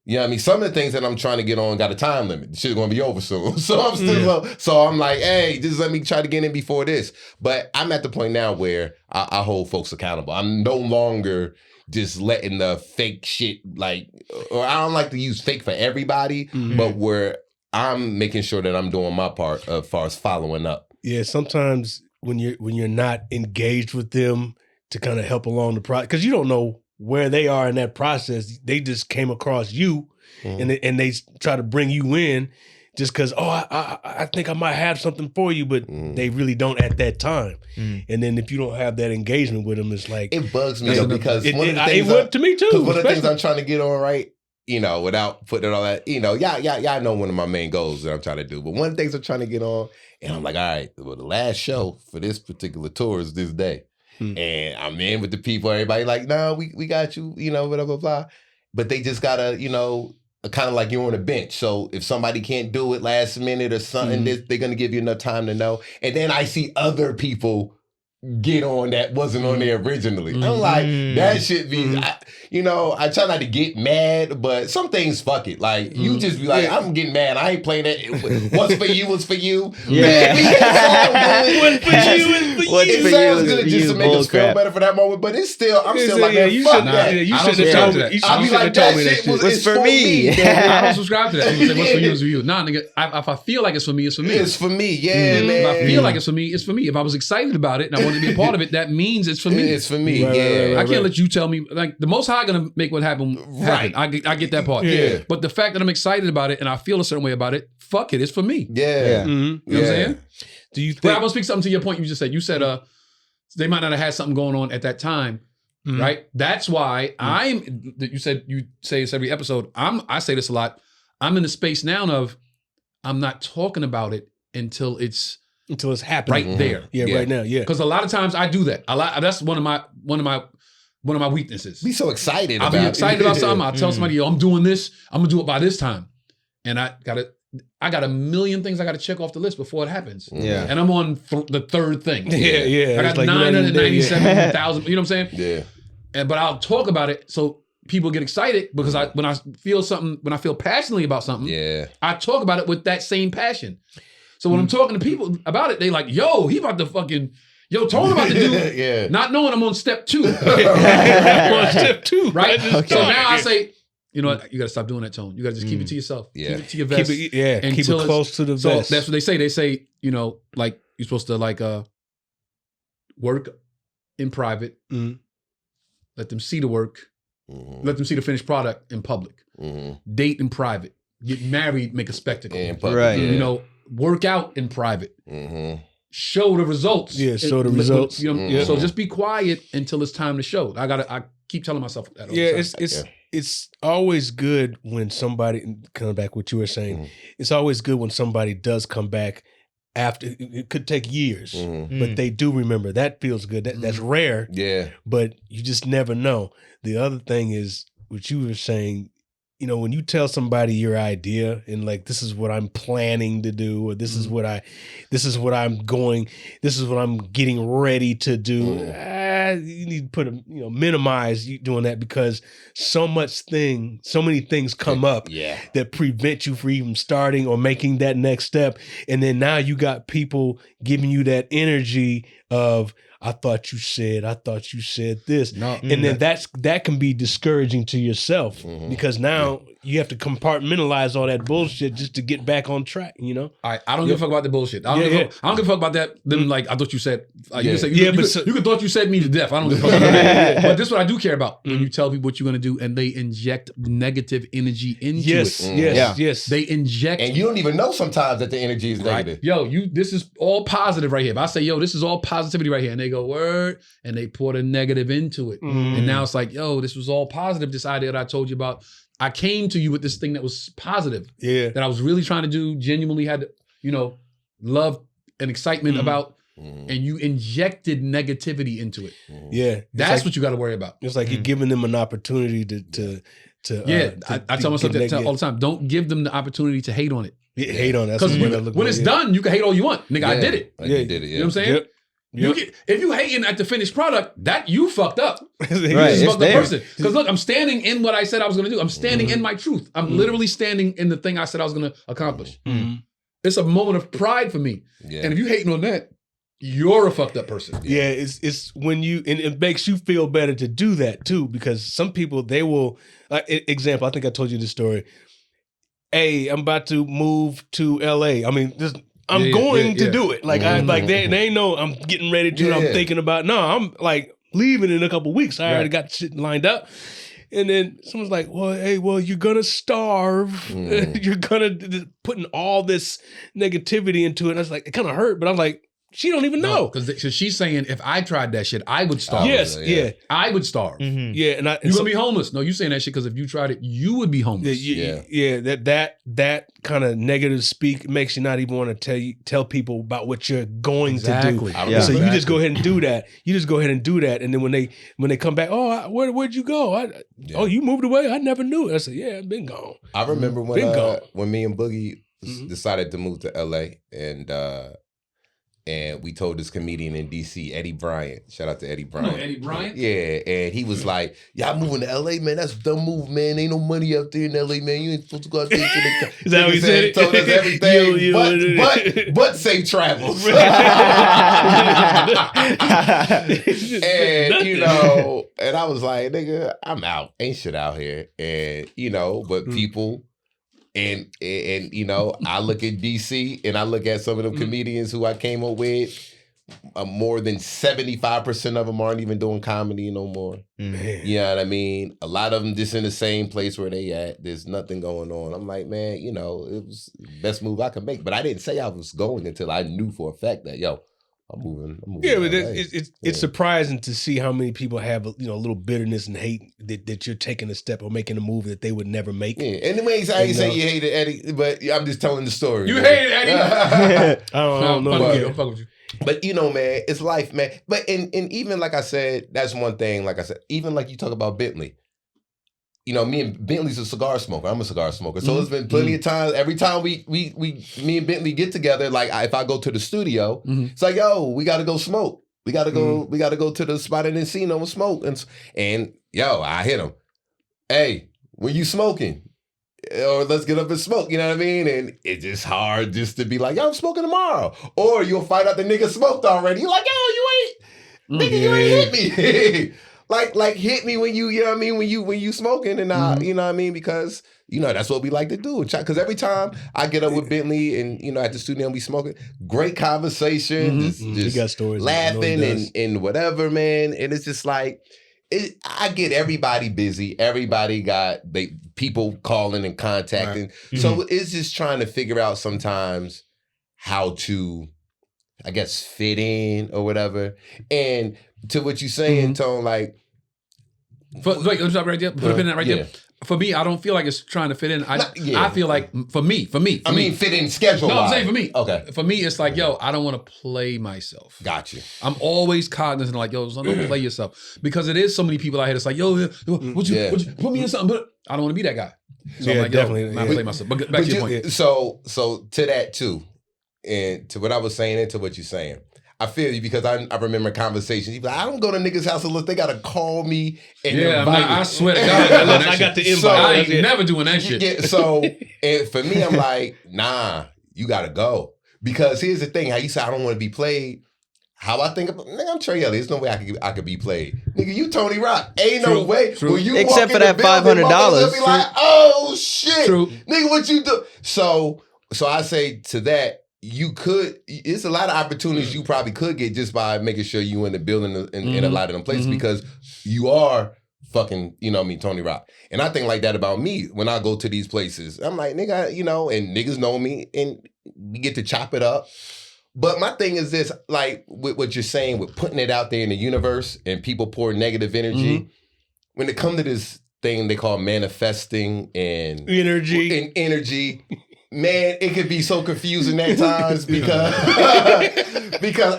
you know what I mean? Some of the things that I'm trying to get on got a time limit. The shit's going to be over soon. So I'm still so I'm like, hey, just let me try to get in before this. But I'm at the point now where I hold folks accountable. I'm no longer just letting the fake shit, like, or I don't like to use fake for everybody, but where I'm making sure that I'm doing my part as far as following up. Yeah, sometimes when you're not engaged with them to kind of help along the process, because you don't know where they are in that process. They just came across you, and they try to bring you in just because, I think I might have something for you, but they really don't at that time. And then if you don't have that engagement with them, it's like, it bugs me though, because it went to me too. One of the things I'm trying to get on right, you know, without putting all that, you know, y'all know one of my main goals that I'm trying to do. But one of the things I'm trying to get on, and I'm like, all right, well, the last show for this particular tour is this day. And I'm in with the people, everybody like, no, we got you, you know, blah, blah, blah. But they just gotta, you know, kind of like you're on a bench. So if somebody can't do it last minute or something, they're gonna give you enough time to know. And then I see other people get on that wasn't on there originally. I'm like, that should be, I try not to get mad, but some things, fuck it. Like, you just be like, I'm getting mad. I ain't playing that. What's for you, what's for you. Yeah. What's for you is for What's you. for It sounds you good is just you, to make us feel bullcrap. better for that moment, but I'm still like, man, you fuck shouldn't- that. you I don't shouldn't have subscribe told to me. that. You I'll be shouldn't have like, told that me that shit shit. was for me. I don't subscribe to that. People say, what's for you is for you. Nah, nigga, if I feel like it's for me, it's for me. It's for me, yeah, man. If I feel like it's for me, it's for me. If I was excited about it and I wanted to be a part of it, that means it's for me. It's for me, Right, yeah. I can't let you tell me, like, the Most High gonna make what happen. Right. I get that part. Yeah. But the fact that I'm excited about it and I feel a certain way about it, fuck it, it's for me. Yeah. You know what I'm saying? Do you But I think? want to speak something to your point you just said. You said they might not have had something going on at that time, right? That's why you say this every episode. I say this a lot. I'm in the space now of I'm not talking about it until it's happening right there. Yeah, right now. Yeah, because a lot of times I do that. That's one of my weaknesses. Be so excited. I'll be excited about something. I'll tell somebody, yo, I'm doing this. I'm gonna do it by this time, and I got a million things I got to check off the list before it happens. Yeah. And I'm on the third thing. Yeah. I got 997,000. You know what I'm saying? Yeah. But I'll talk about it so people get excited because when I feel passionately about something, I talk about it with that same passion. So when I'm talking to people about it, they like, yo, he about to fucking, told about to do, not knowing I'm on step 2. I'm on step 2. Right? Okay. So now I say, you know what? You got to stop doing that, Tone. You got to just keep it to yourself. Yeah. Keep it to your vest. Keep it close to the vest. So that's what they say. They say, like you're supposed to work in private, let them see the work, let them see the finished product in public, date in private, get married, make a spectacle. In public, right. Work out in private. Show the results. Yeah, show the results. So just be quiet until it's time to show. I keep telling myself that. It's always good when somebody, coming back what you were saying, it's always good when somebody does come back after, it could take years, but they do remember. That feels good. That's rare. Yeah. But you just never know. The other thing is what you were saying, when you tell somebody your idea and like, this is what I'm planning to do, or this is what I'm getting ready to do. You need to minimize you doing that because so many things come up that prevent you from even starting or making that next step. And then now you got people giving you that energy of, I thought you said this. No, and then that can be discouraging to yourself because now you have to compartmentalize all that bullshit just to get back on track, I don't give a fuck about the bullshit. I don't give a fuck about that. Then like I thought you said, you could thought you said me to death. I don't give a fuck about that. But this is what I do care about. When you tell people what you're gonna do and they inject negative energy into it. Yes. They inject, and you don't even know sometimes that the energy is negative. Yo, this is all positive right here. But I say, yo, this is all positivity right here, and they go, word, and they pour the negative into it. And now it's like, yo, this was all positive, this idea that I told you about. I came to you with this thing that was positive. Yeah. That I was really trying to do, genuinely had, love and excitement about, and you injected negativity into it. Yeah. That's what you got to worry about. It's like you're giving them an opportunity to I tell myself that all the time. Don't give them the opportunity to hate on it. Hate on it. Because when it's done, you can hate all you want. Nigga, I did it. You did it. You know what I'm saying? Yep. If you hating at the finished product, that you fucked up. Right, you fucked up person. Because look, I'm standing in what I said I was going to do. I'm standing in my truth. I'm literally standing in the thing I said I was going to accomplish. It's a moment of pride for me. Yeah. And if you hating on that, you're a fucked up person. Yeah, it's when and it makes you feel better to do that too, because some people, they will, example, I think I told you this story. Hey, I'm about to move to LA. I mean, I'm going to do it. Like they ain't know I'm getting ready to. I'm thinking about. No, I'm like leaving in a couple of weeks. I already got shit lined up. And then someone's like, "Well, you're gonna starve. You're gonna putting all this negativity into it." And I was like, it kind of hurt, but I'm like, she don't even know because she's saying if I tried that shit, I would starve. Yes, I would starve. Yeah, and you're gonna be homeless. No, you saying that shit because if you tried it, you would be homeless. That kind of negative speak makes you not even want to tell people about what you're going to do. So you just go ahead and do that. And then when they come back, where'd you go? You moved away. I never knew. I said, I've been gone. I remember when me and Boogie decided to move to LA and we told this comedian in DC, Eddie Bryant. Shout out to Eddie Bryant. Oh, Eddie Bryant? Yeah, and he was like, y'all moving to LA, man. That's a dumb move, man. Ain't no money out there in LA, man. You ain't supposed to go out there to the Is that what he said? Told us everything, but safe travels. And, and I was like, nigga, I'm out. Ain't shit out here. And, but people... And I look at DC and I look at some of them comedians who I came up with. More than 75% of them aren't even doing comedy no more. You know what I mean? A lot of them just in the same place where they at. There's nothing going on. I'm like, man, it was the best move I could make. But I didn't say I was going until I knew for a fact that, I'm moving. Yeah, but LA. it's surprising to see how many people have a little bitterness and hate that you're taking a step or making a move that they would never make. Yeah. Anyways, I ain't say you hated Eddie, but I'm just telling the story. You man. hated Eddie. I don't know. I'm But, fucking with you. But man, it's life, man. But and even like I said, that's one thing. Like I said, even like you talk about Bentley. Me and Bentley's a cigar smoker. I'm a cigar smoker. So it's been plenty of times. Every time me and Bentley get together, like if I go to the studio, it's like, yo, we got to go smoke. We got to go. We got to go to the spot in Encino and smoke. And yo, I hit him. Hey, when you smoking? Or let's get up and smoke. You know what I mean? And it's just hard just to be like, yo, I'm smoking tomorrow. Or you'll find out the nigga smoked already. You're like, yo, you ain't hit me. Like hit me when you know what I mean, when you smoking and you know what I mean, because that's what we like to do. Because every time I get up with Bentley and at the studio and we smoking, great conversation, just got stories, laughing and whatever, man. And it's just like I get everybody busy. Everybody got people calling and contacting. Right. So it's just trying to figure out sometimes how to, I guess, fit in or whatever. And to what you're saying, Tone, like. Wait, let me stop right there. Put a pin in that right there. For me, I don't feel like it's trying to fit in. I feel like for me. I mean, fit in schedule. No, I'm saying for me. Okay. For me, it's like, yo, I don't want to play myself. Got you. I'm always cognizant, like, yo, don't play yourself, because it is so many people out here that's like, yo, would you put me in something? But I don't want to be that guy. So I'm like, definitely, I'm not play myself. But back to your point. So to that too, and to what I was saying and to what you're saying. I feel you, because I remember conversations. Like, I don't go to niggas' house unless they gotta call me and invite me. I swear to God, I got the invite. So I ain't never doing that shit. Yeah, so and for me, I'm like, nah, you gotta go, because here's the thing: how you say I don't want to be played. How I think about, nigga, I'm Trey Elliot. There's no way I could be played. Nigga, you Tony Rock. Ain't no way. True. When you Except walk for in that the building, $500. Be like, oh shit, True. Nigga, what you do? So I say to that. It's a lot of opportunities you probably could get just by making sure you in the building in a lot of them places, because you are fucking, Tony Rock. And I think like that about me when I go to these places. I'm like, nigga, and niggas know me and we get to chop it up. But my thing is this, like with what you're saying, with putting it out there in the universe and people pour negative energy, when it comes to this thing they call manifesting and energy. Man, it could be so confusing at times because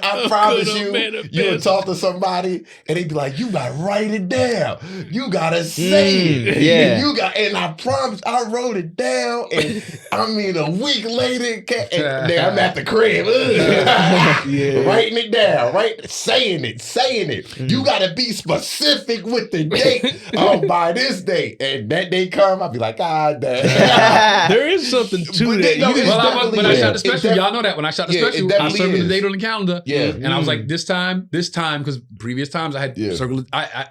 I promise you would talk to somebody and they'd be like, you gotta write it down. You gotta say it. Yeah. And I promise I wrote it down, and I mean a week later, and then I'm at the crib. Writing it down, right? Saying it. You gotta be specific with the date. By this date. And that day come, I'll be like, God damn. There is something to that. When I shot the special, y'all know that. When I shot the special, I circled the date on the calendar. Yeah. And I was like, this time, because previous times I had circled, I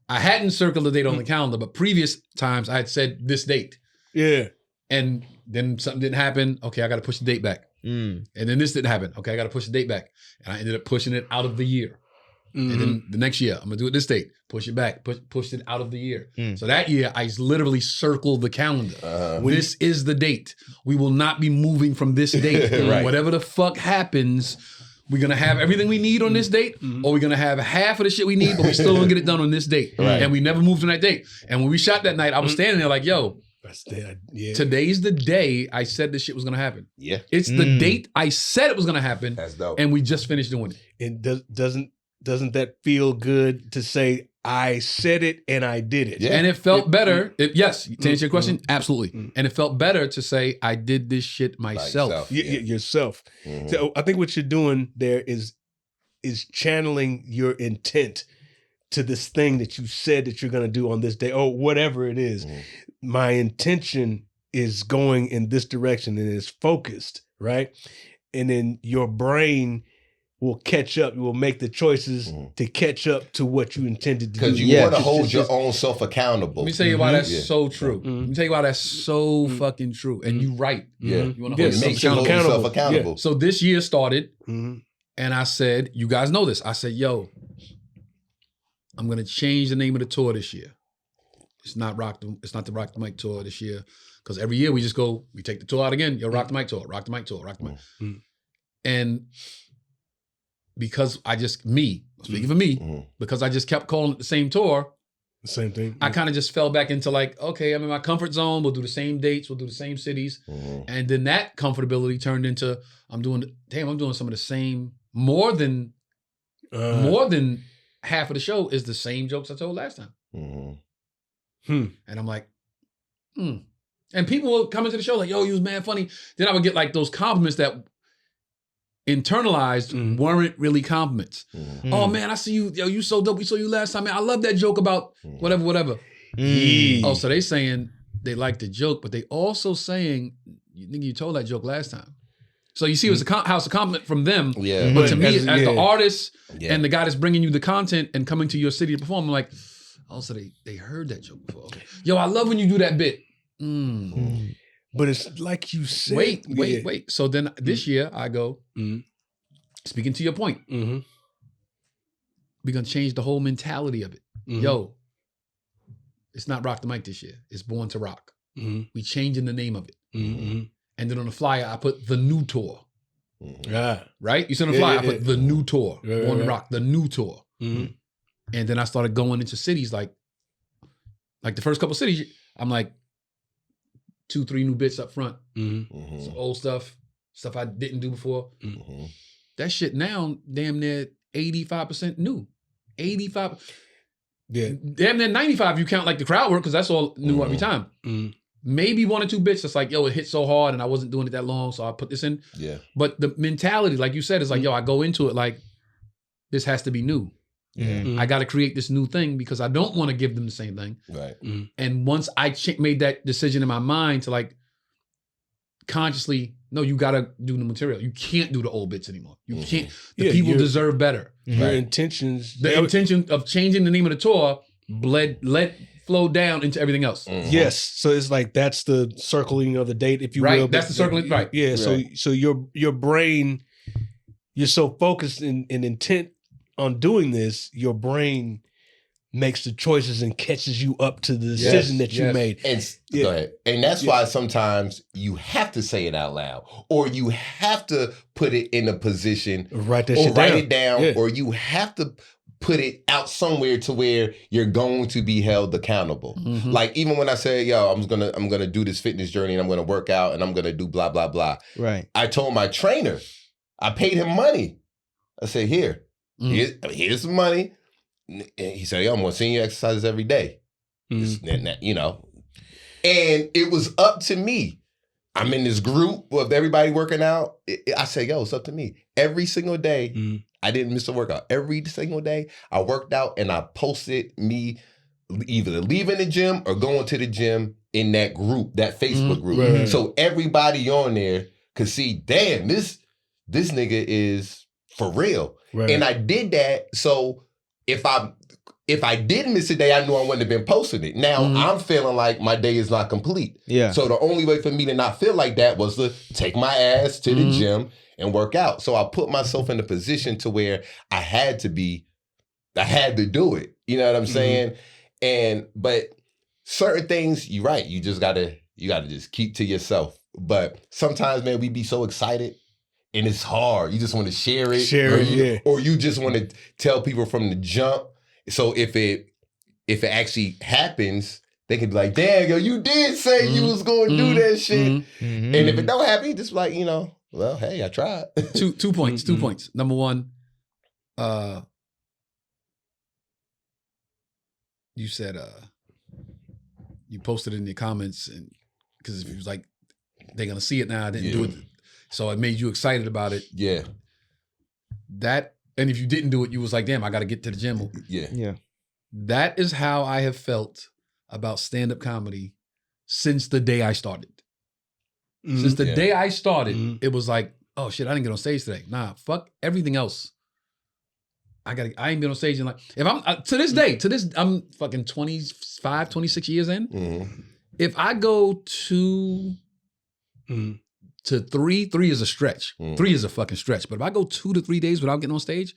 hadn't circled the date on the calendar, but previous times I had said this date. Yeah. And then something didn't happen. Okay, I got to push the date back. And then this didn't happen. Okay, I got to push the date back. And I ended up pushing it out of the year. And then the next year, I'm going to do it this date. Push it back. Push it out of the year. So that year, I literally circled the calendar. This is the date. We will not be moving from this date. Right. Whatever the fuck happens, we're going to have everything we need on this date, or we're going to have half of the shit we need, but we still don't get it done on this date. Right. And we never moved on that date. And when we shot that night, I was standing there like, yo, today's the day I said this shit was going to happen. Yeah. It's the date I said it was going to happen. That's dope. And we just finished doing it. And doesn't that feel good to say, I said it and I did it? Yeah. And it felt better. Yes, to answer your question, absolutely. And it felt better to say, I did this shit myself. Yourself. So I think what you're doing there is channeling your intent to this thing that you said that you're going to do on this day, or whatever it is. My intention is going in this direction and it's focused, right? And then your brain will catch up. You will make the choices to catch up to what you intended to do. Because you want to hold your own self accountable. Let me tell you why that's so true. Let me tell you why that's so fucking true. And you're right. Yeah. You want to hold yourself accountable. Yeah. So this year started, and I said, you guys know this. I said, yo, I'm going to change the name of the tour this year. It's not the Rock the Mic tour this year. Because every year we take the tour out again. Yo, Rock the Mic tour, Rock the Mic tour, Rock the Mic. And because I just, speaking for me, because I just kept calling it the same tour, The same thing. I kind of just fell back into like, okay, I'm in my comfort zone. We'll do the same dates. We'll do the same cities. And then that comfortability turned into, I'm doing some of the same, more than half of the show is the same jokes I told last time. And I'm like, And people will come into the show like, yo, you was mad funny. Then I would get like those compliments that internalized weren't really compliments. Oh man, I see you. Yo, you so dope. We saw you last time. Man, I love that joke about whatever. Oh, so they saying they like the joke, but they also saying, you think you told that joke last time. So you see, it was how it's a compliment from them. Yeah. But to me, as the artist and the guy that's bringing you the content and coming to your city to perform, I'm like, oh, so they heard that joke before. Okay. Yo, I love when you do that bit. But it's like you said. Wait. So then this year I go, speaking to your point, we're going to change the whole mentality of it. Yo, it's not Rock the Mic this year. It's Born to Rock. We changing the name of it. And then on the flyer, I put the new tour. Right? You see on the flyer, I put the new tour. Born to Rock, the new tour. And then I started going into cities like the first couple cities, I'm like, 2-3 new bits up front. Some old stuff I didn't do before. That shit now, damn near 85% new. 85. Yeah. Damn near 95 you count like the crowd work, because that's all new every time. Maybe 1 or 2 bits that's like, yo, it hit so hard and I wasn't doing it that long, so I put this in. Yeah. But the mentality, like you said, is like, yo, I go into it like, this has to be new. I got to create this new thing because I don't want to give them the same thing. Right. And once I made that decision in my mind to like consciously, no, you got to do the material. You can't do the old bits anymore. You can't. The people deserve better. Your intentions. The intention of changing the name of the tour let flow down into everything else. Yes. So it's like that's the circling of the date, if you will. That's the circling. Right. Yeah. Right. So your brain, you're so focused and intent on doing this, your brain makes the choices and catches you up to the decision that you made. And go ahead. And that's why sometimes you have to say it out loud, or you have to put it in a position, write it down, or you have to put it out somewhere to where you're going to be held accountable. Like even when I say, yo, I'm gonna do this fitness journey and I'm gonna work out and I'm gonna do blah, blah, blah. Right. I told my trainer, I paid him money. I said, here's some money. And he said, yo, I'm gonna send you exercises every day. You know. And it was up to me. I'm in this group of everybody working out. I say, yo, it's up to me. Every single day, I didn't miss a workout. Every single day, I worked out and I posted me either leaving the gym or going to the gym in that group, that Facebook group. Right. So everybody on there could see, damn, this nigga is for real. Right. And I did that. So if I did miss a day, I knew I wouldn't have been posting it. Now I'm feeling like my day is not complete. Yeah. So the only way for me to not feel like that was to take my ass to the gym and work out. So I put myself in a position to where I had to do it. You know what I'm saying? But certain things, you're right. You gotta just keep to yourself. But sometimes, man, we be so excited. And it's hard. You just want to share it. Or you just want to tell people from the jump. So if it actually happens, they can be like, damn, yo, you did say you was going to do that shit. And if it don't happen, just like, you know, well, hey, I tried. Two points. Number one, you said you posted in the comments, and because it was like, they're going to see it now. I didn't do it. So it made you excited about it. Yeah. That, and if you didn't do it, you was like, damn, I got to get to the gym. Yeah. That is how I have felt about stand-up comedy since the day I started. Since the day I started, it was like, oh shit, I didn't get on stage today. Nah, fuck everything else. I ain't been on stage in like, if I'm, to this day, I'm fucking 25, 26 years in. If I go to 3 is a stretch. 3 is a fucking stretch. But if I go 2 to 3 days without getting on stage,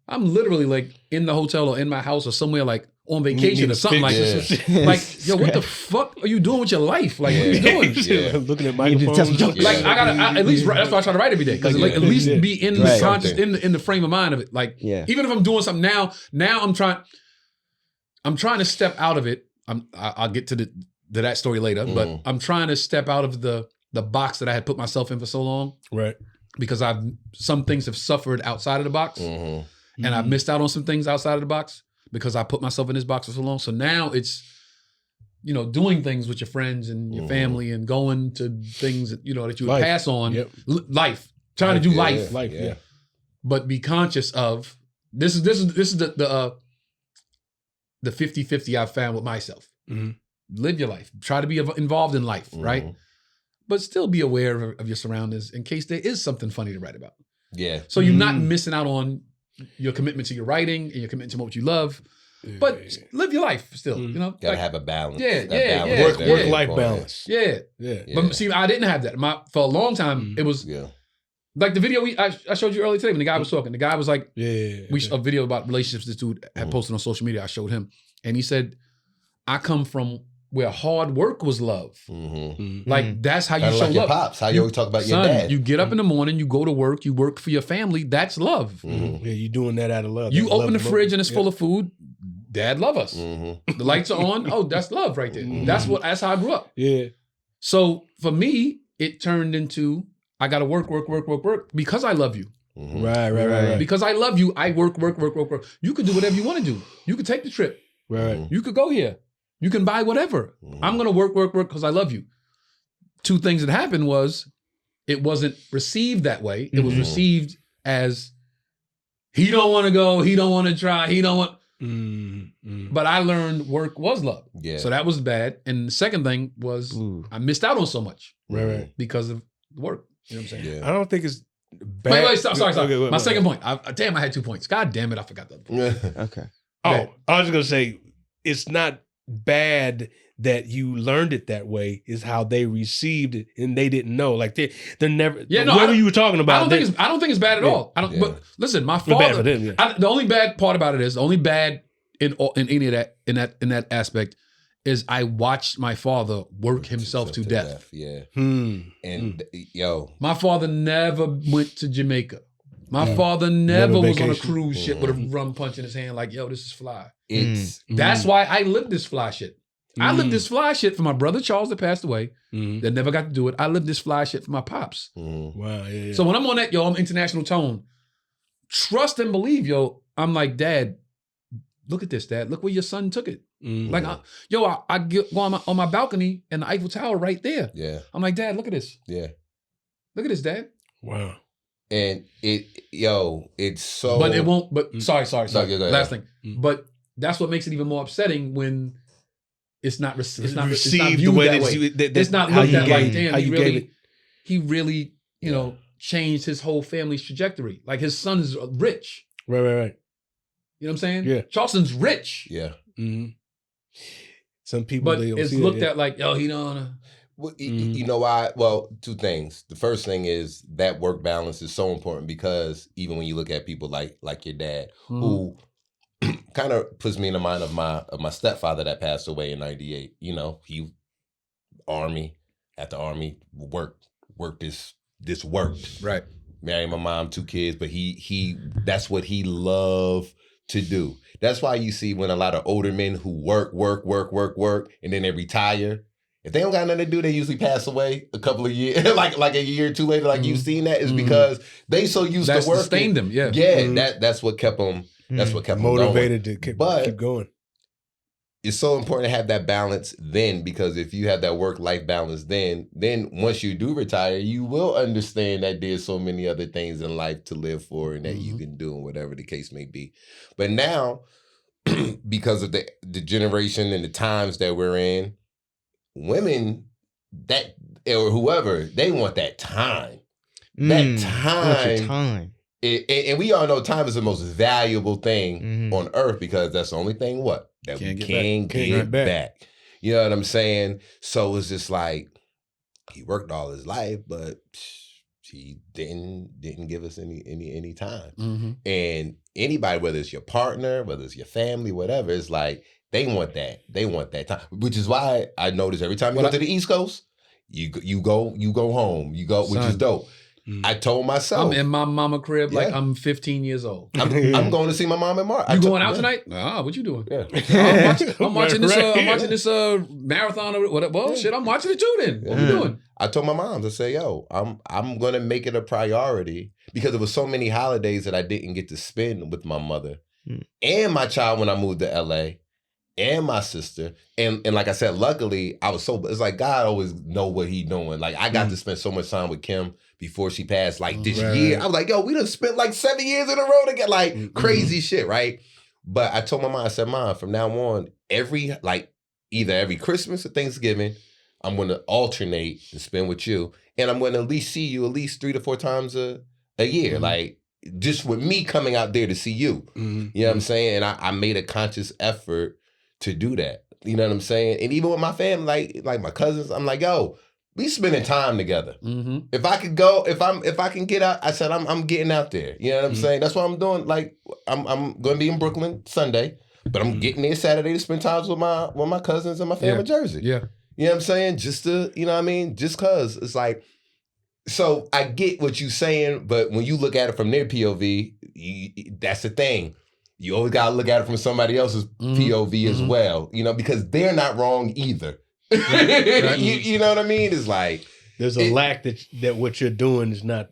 I'm literally like in the hotel or in my house or somewhere like, on vacation or something like this. Like, yo, what the fuck are you doing with your life? Like, what are you doing? Looking at You need to test microphones. jokes. Like, I at least that's why I try to write every day, because at least be in the Right. conscious, in the frame of mind of it. Like, even if I'm doing something now I'm trying to step out of it. I'll get to that story later, but I'm trying to step out of the box that I had put myself in for so long. Right. Because some things have suffered outside of the box, and I've missed out on some things outside of the box because I put myself in this box for so long. So now it's, doing things with your friends and your family and going to things that, that you would pass on. Yep. Life. Trying to do life. Life, yeah. But be conscious of, this is the 50-50 I've found with myself. Live your life. Try to be involved in life, right? But still be aware of your surroundings in case there is something funny to write about. Yeah. So you're not missing out on your commitment to your writing and your commitment to what you love, but live your life still, Gotta have a balance. Work-life balance. Yeah. But see, I didn't have that. For a long time, it was like the video I showed you earlier today when the guy was talking. The guy was like, a video about relationships this dude had posted on social media. I showed him. And he said, I come from where hard work was love. Like, that's how you show like your love. Pops, how you always talk about your dad. You get up in the morning, you go to work, you work for your family. That's love. Yeah, you're doing that out of love. You open the fridge and it's full of food. Dad love us. The lights are on. Oh, that's love right there. That's how I grew up. Yeah. So for me, it turned into, I got to work because I love you. Right. Because I love you, I work. You could do whatever you want to do. You could take the trip. Right. You could go here. You can buy whatever. I'm going to work because I love you. Two things that happened was, it wasn't received that way. It was received as, he don't want to go, he don't want to try, he don't want. But I learned work was love. Yeah. So that was bad. And the second thing was, I missed out on so much. Right. Because of work. You know what I'm saying? Yeah. I don't think it's bad. Wait, sorry. Okay, My second point. I had 2 points. God damn it, I forgot the other point. Okay. Oh, I was going to say, it's not bad that you learned it that way, is how they received it and they didn't know. Like they're never, whatever you were talking about. I don't think it's bad at all. But listen, my father, bad for them, the only bad part about it is, the only bad in any of that, in that aspect, is I watched my father work himself to death. Yeah. And my father never went to Jamaica. My father never was on a cruise ship with a rum punch in his hand like, yo, this is fly. That's why I lived this fly shit. I lived this fly shit for my brother Charles that passed away, that never got to do it. I lived this fly shit for my pops. Wow, yeah. So when I'm on that, I'm international tone. Trust and believe, I'm like, Dad, look at this, Dad. Look where your son took it. Like, I go on my balcony and the Eiffel Tower right there. Yeah. I'm like, Dad, look at this. Yeah. Look at this, Dad. Wow. And it's so. But it won't. But sorry. Last thing. But that's what makes it even more upsetting when it's not received the way that way. It's not looked at like, damn, he really, changed his whole family's trajectory. Like, his son's rich. Right. You know what I'm saying? Yeah. Charleston's rich. Yeah. Some people, but it's looked at like, he don't. Well, you know why? Well, two things. The first thing is that work balance is so important, because even when you look at people like your dad, who kind of puts me in the mind of my stepfather that passed away in '98. He army, after army, worked this worked. Right. Married my mom, 2 kids, but he that's what he loved to do. That's why you see when a lot of older men who work, and then they retire, if they don't got nothing to do, they usually pass away a couple of years, like a year or two later. Like you've seen that, is because they so used to working. Sustained them, yeah. Yeah, that's what kept them. That's what kept them motivated going. To keep going. It's so important to have that balance then, because if you have that work-life balance then once you do retire, you will understand that there's so many other things in life to live for and that you can do, and whatever the case may be. But now, because of the generation and the times that we're in, women or whoever, they want that time. That time. And we all know time is the most valuable thing on earth, because that's the only thing that we can get back. You know what I'm saying? So it's just like, he worked all his life, but he didn't give us any time. And anybody, whether it's your partner, whether it's your family, whatever, it's like, They want that. They want that time, which is why I notice every time you go to the East Coast, you go home. You go, which is dope. I told myself, I'm in my mama crib like I'm 15 years old. I'm going to see my mom in March. You going out tonight? Ah, what you doing? Yeah. I'm watching this. I'm watching this marathon or whatever. Well, shit, I'm watching it too. Then what you doing? I told my mom to say, yo, I'm gonna make it a priority because there was so many holidays that I didn't get to spend with my mother and my child when I moved to LA. And my sister, and like I said, luckily I was it's like God always know what he doing. Like I got to spend so much time with Kim before she passed. Like this year, I was like, yo, we done spent like 7 years in a row together, like crazy shit, right? But I told my mom, I said, Mom, from now on, either every Christmas or Thanksgiving, I'm gonna alternate and spend with you, and I'm gonna at least see you at least 3 to 4 times a year, like just with me coming out there to see you. You know what I'm saying? And I made a conscious effort to do that. You know what I'm saying? And even with my family, like my cousins, I'm like, yo, we spending time together. If I could go, if I can get out, I said I'm getting out there. You know what I'm saying? That's what I'm doing. Like I'm gonna be in Brooklyn Sunday, but I'm getting there Saturday to spend time with my cousins and my family in Jersey. Yeah. You know what I'm saying? Just to, you know what I mean? Just cause it's like, so I get what you're saying, but when you look at it from their POV, that's the thing. You always got to look at it from somebody else's POV as well, you know, because they're not wrong either. You know what I mean? It's like there's a lack that what you're doing is not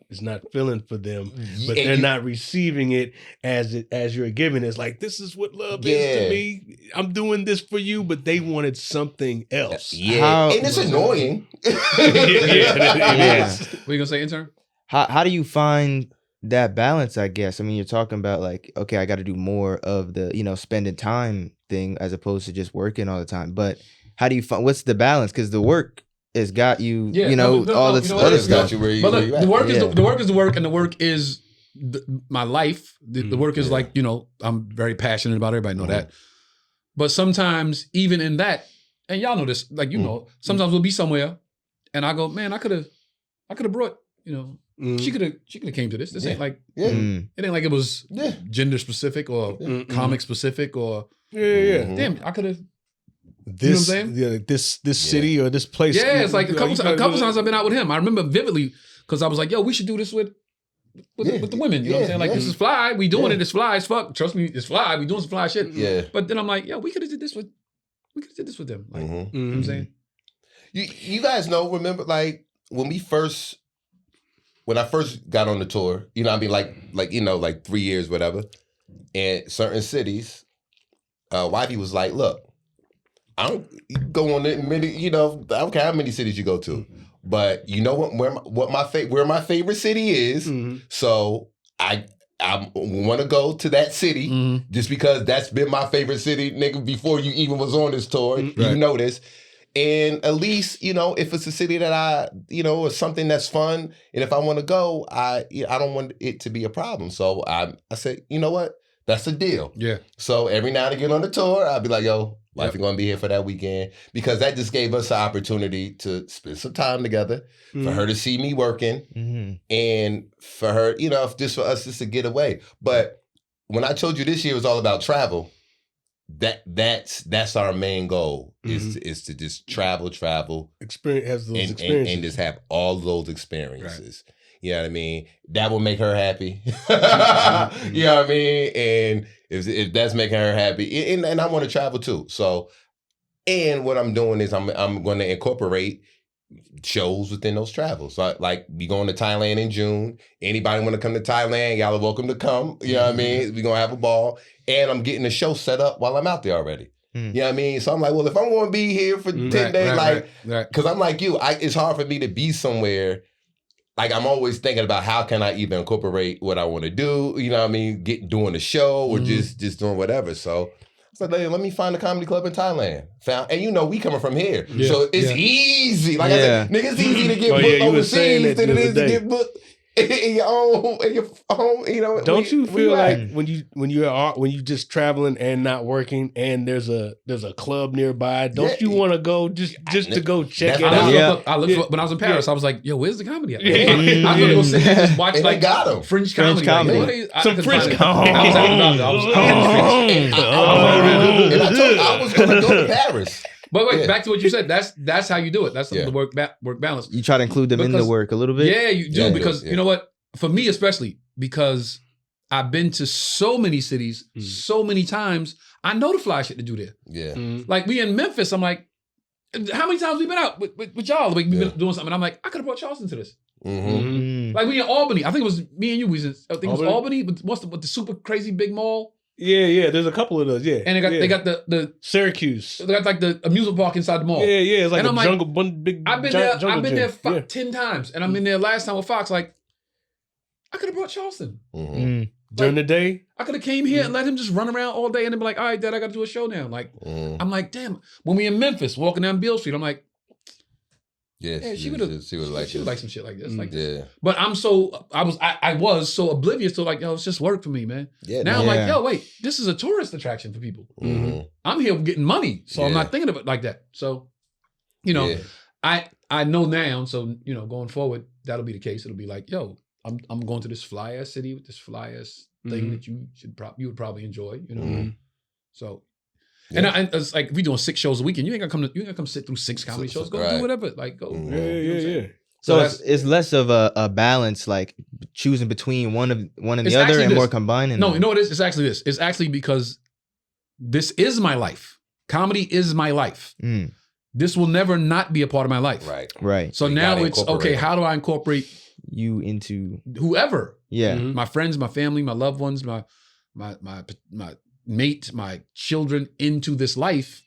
feeling for them, but they're not receiving it as you're giving. It's like, this is what love is to me. I'm doing this for you, but they wanted something else. And it's annoying. It is. What you gonna say, intern? How do you find that balance, I guess? I mean, you're talking about like, okay, I got to do more of the, spending time thing as opposed to just working all the time. But how do you find, what's the balance? Because the work has got you, all this other stuff. But look, the work is the work is the work, and the work is my life. The work is like, I'm very passionate about it. Everybody know that. But sometimes even in that, and y'all know this, like, sometimes we'll be somewhere and I go, man, I could have brought, she could have came to this. This ain't like it ain't like it was gender specific or comic specific or damn, I could have. This, this city or this place. Yeah, it's like a couple times I've been out with him. I remember vividly because I was like, yo, we should do this with the women. You know what I'm saying? Like, this is fly. We doing it. It's fly as fuck. Trust me, it's fly. We doing some fly shit. Yeah. But then I'm like, yo, we could have did this with them. Like, you know what I'm saying? You guys know, remember, like when I first got on the tour, you know what I mean, like 3 years, whatever, and certain cities, wifey was like, look, I don't go on it many, I don't care how many cities you go to, but you know where my favorite city is. So I want to go to that city just because that's been my favorite city, nigga, before you even was on this tour. You know this. And at least, if it's a city that I, or something that's fun, and if I want to go, I don't want it to be a problem. So I said, you know what? That's a deal. Yeah. So every now and again on the tour, I'll be like, yo, wifey gonna be here for that weekend, because that just gave us the opportunity to spend some time together, for her to see me working, and for her, just for us just to get away. But when I told you this year was all about travel, that's our main goal is to just travel, experience those experiences, and just have all those experiences. Right. You know what I mean? That will make her happy. You know what I mean? And if that's making her happy, and I want to travel too. So, and what I'm doing is I'm going to incorporate shows within those travels. So, like, we going to Thailand in June. Anybody want to come to Thailand, y'all are welcome to come. You know what I mean? We're going to have a ball. And I'm getting the show set up while I'm out there already. You know what I mean? So I'm like, well, if I'm going to be here for 10 days, because I'm like you, it's hard for me to be somewhere. Like, I'm always thinking about how can I even incorporate what I want to do, you know what I mean, doing the show or just doing whatever. So I said, let me find a comedy club in Thailand. And we coming from here. So it's easy. Like I said, nigga, it's easy to get booked overseas than it is to get booked in your own, you know. Don't you where feel like at? when you just traveling and not working and there's a club nearby, don't you want to go just to go check it That's- out? Yeah. I looked when I was in Paris. I was like, "Yo, where's the comedy at?" Yeah. I was gonna go sit there and just watch And they like got 'em. French French comedy. comedy. Like, I Some couldn't French find it. comedy. I was And I told you I was gonna go to Paris. But wait, Yeah. back to what you said. That's how you do it. That's the work balance. You try to include them in the Because- work a little bit. Yeah, you do Yeah, because yeah. you know what? For me, especially because I've been to so many cities, so many times. I know the fly shit to do there. Yeah. Mhm. Like we in Memphis, I'm like, how many times we been out with y'all? Like we've been doing something. I'm like, I could have brought Charleston to this. Mm-hmm. Like we in Albany. I think it was me and you. We was in, I think it was Albany? Albany, but with the super crazy big mall. Yeah. There's a couple of those. Yeah, And they got the Syracuse. they got like the amusement park inside the mall. Yeah. It's like And a I'm like, jungle, one big. I've been giant there. I've been there jungle gym. 10 times, and I'm in there last time with Fox. Like, I could have brought Charleston. Mm-hmm. Mm. During the day. I could have came here and let him just run around all day, and then be like, "All right, Dad, I got to do a show now." Like, I'm like, damn. When we in Memphis, walking down Beale Street, I'm like, Yeah, yeah, she would would like she would this. like some shit like this. Like this. Yeah. But I was so oblivious to like, yo, it's just work for me, man. Yeah. Now I'm Yeah. like, yo, wait, this is a tourist attraction for people. Mm-hmm. I'm here getting money, so I'm Yeah. not thinking of it like that. So, you know, I know now. So you know, going forward, that'll be the case. It'll be like, yo, I'm going to this fly ass city with this fly ass thing that you would probably enjoy. You know, so. Yeah. And it's like if we doing 6 shows a weekend, you ain't gonna come sit through 6 comedy shows. Go do Right. whatever. Like go. Mhm. You know what I'm saying? Yeah. So that's- it's less of a balance, like choosing between one and It's the other, actually and this. more combining. No, them. you know what it is? It's actually this. It's actually because this is my life. Comedy is my life. Mm, This will never not be a part of my life. Right. right. So You now gotta it's incorporate okay. it. How do I incorporate You into whoever? yeah. Mhm. My friends, my family, my loved ones, my mate, my children into this life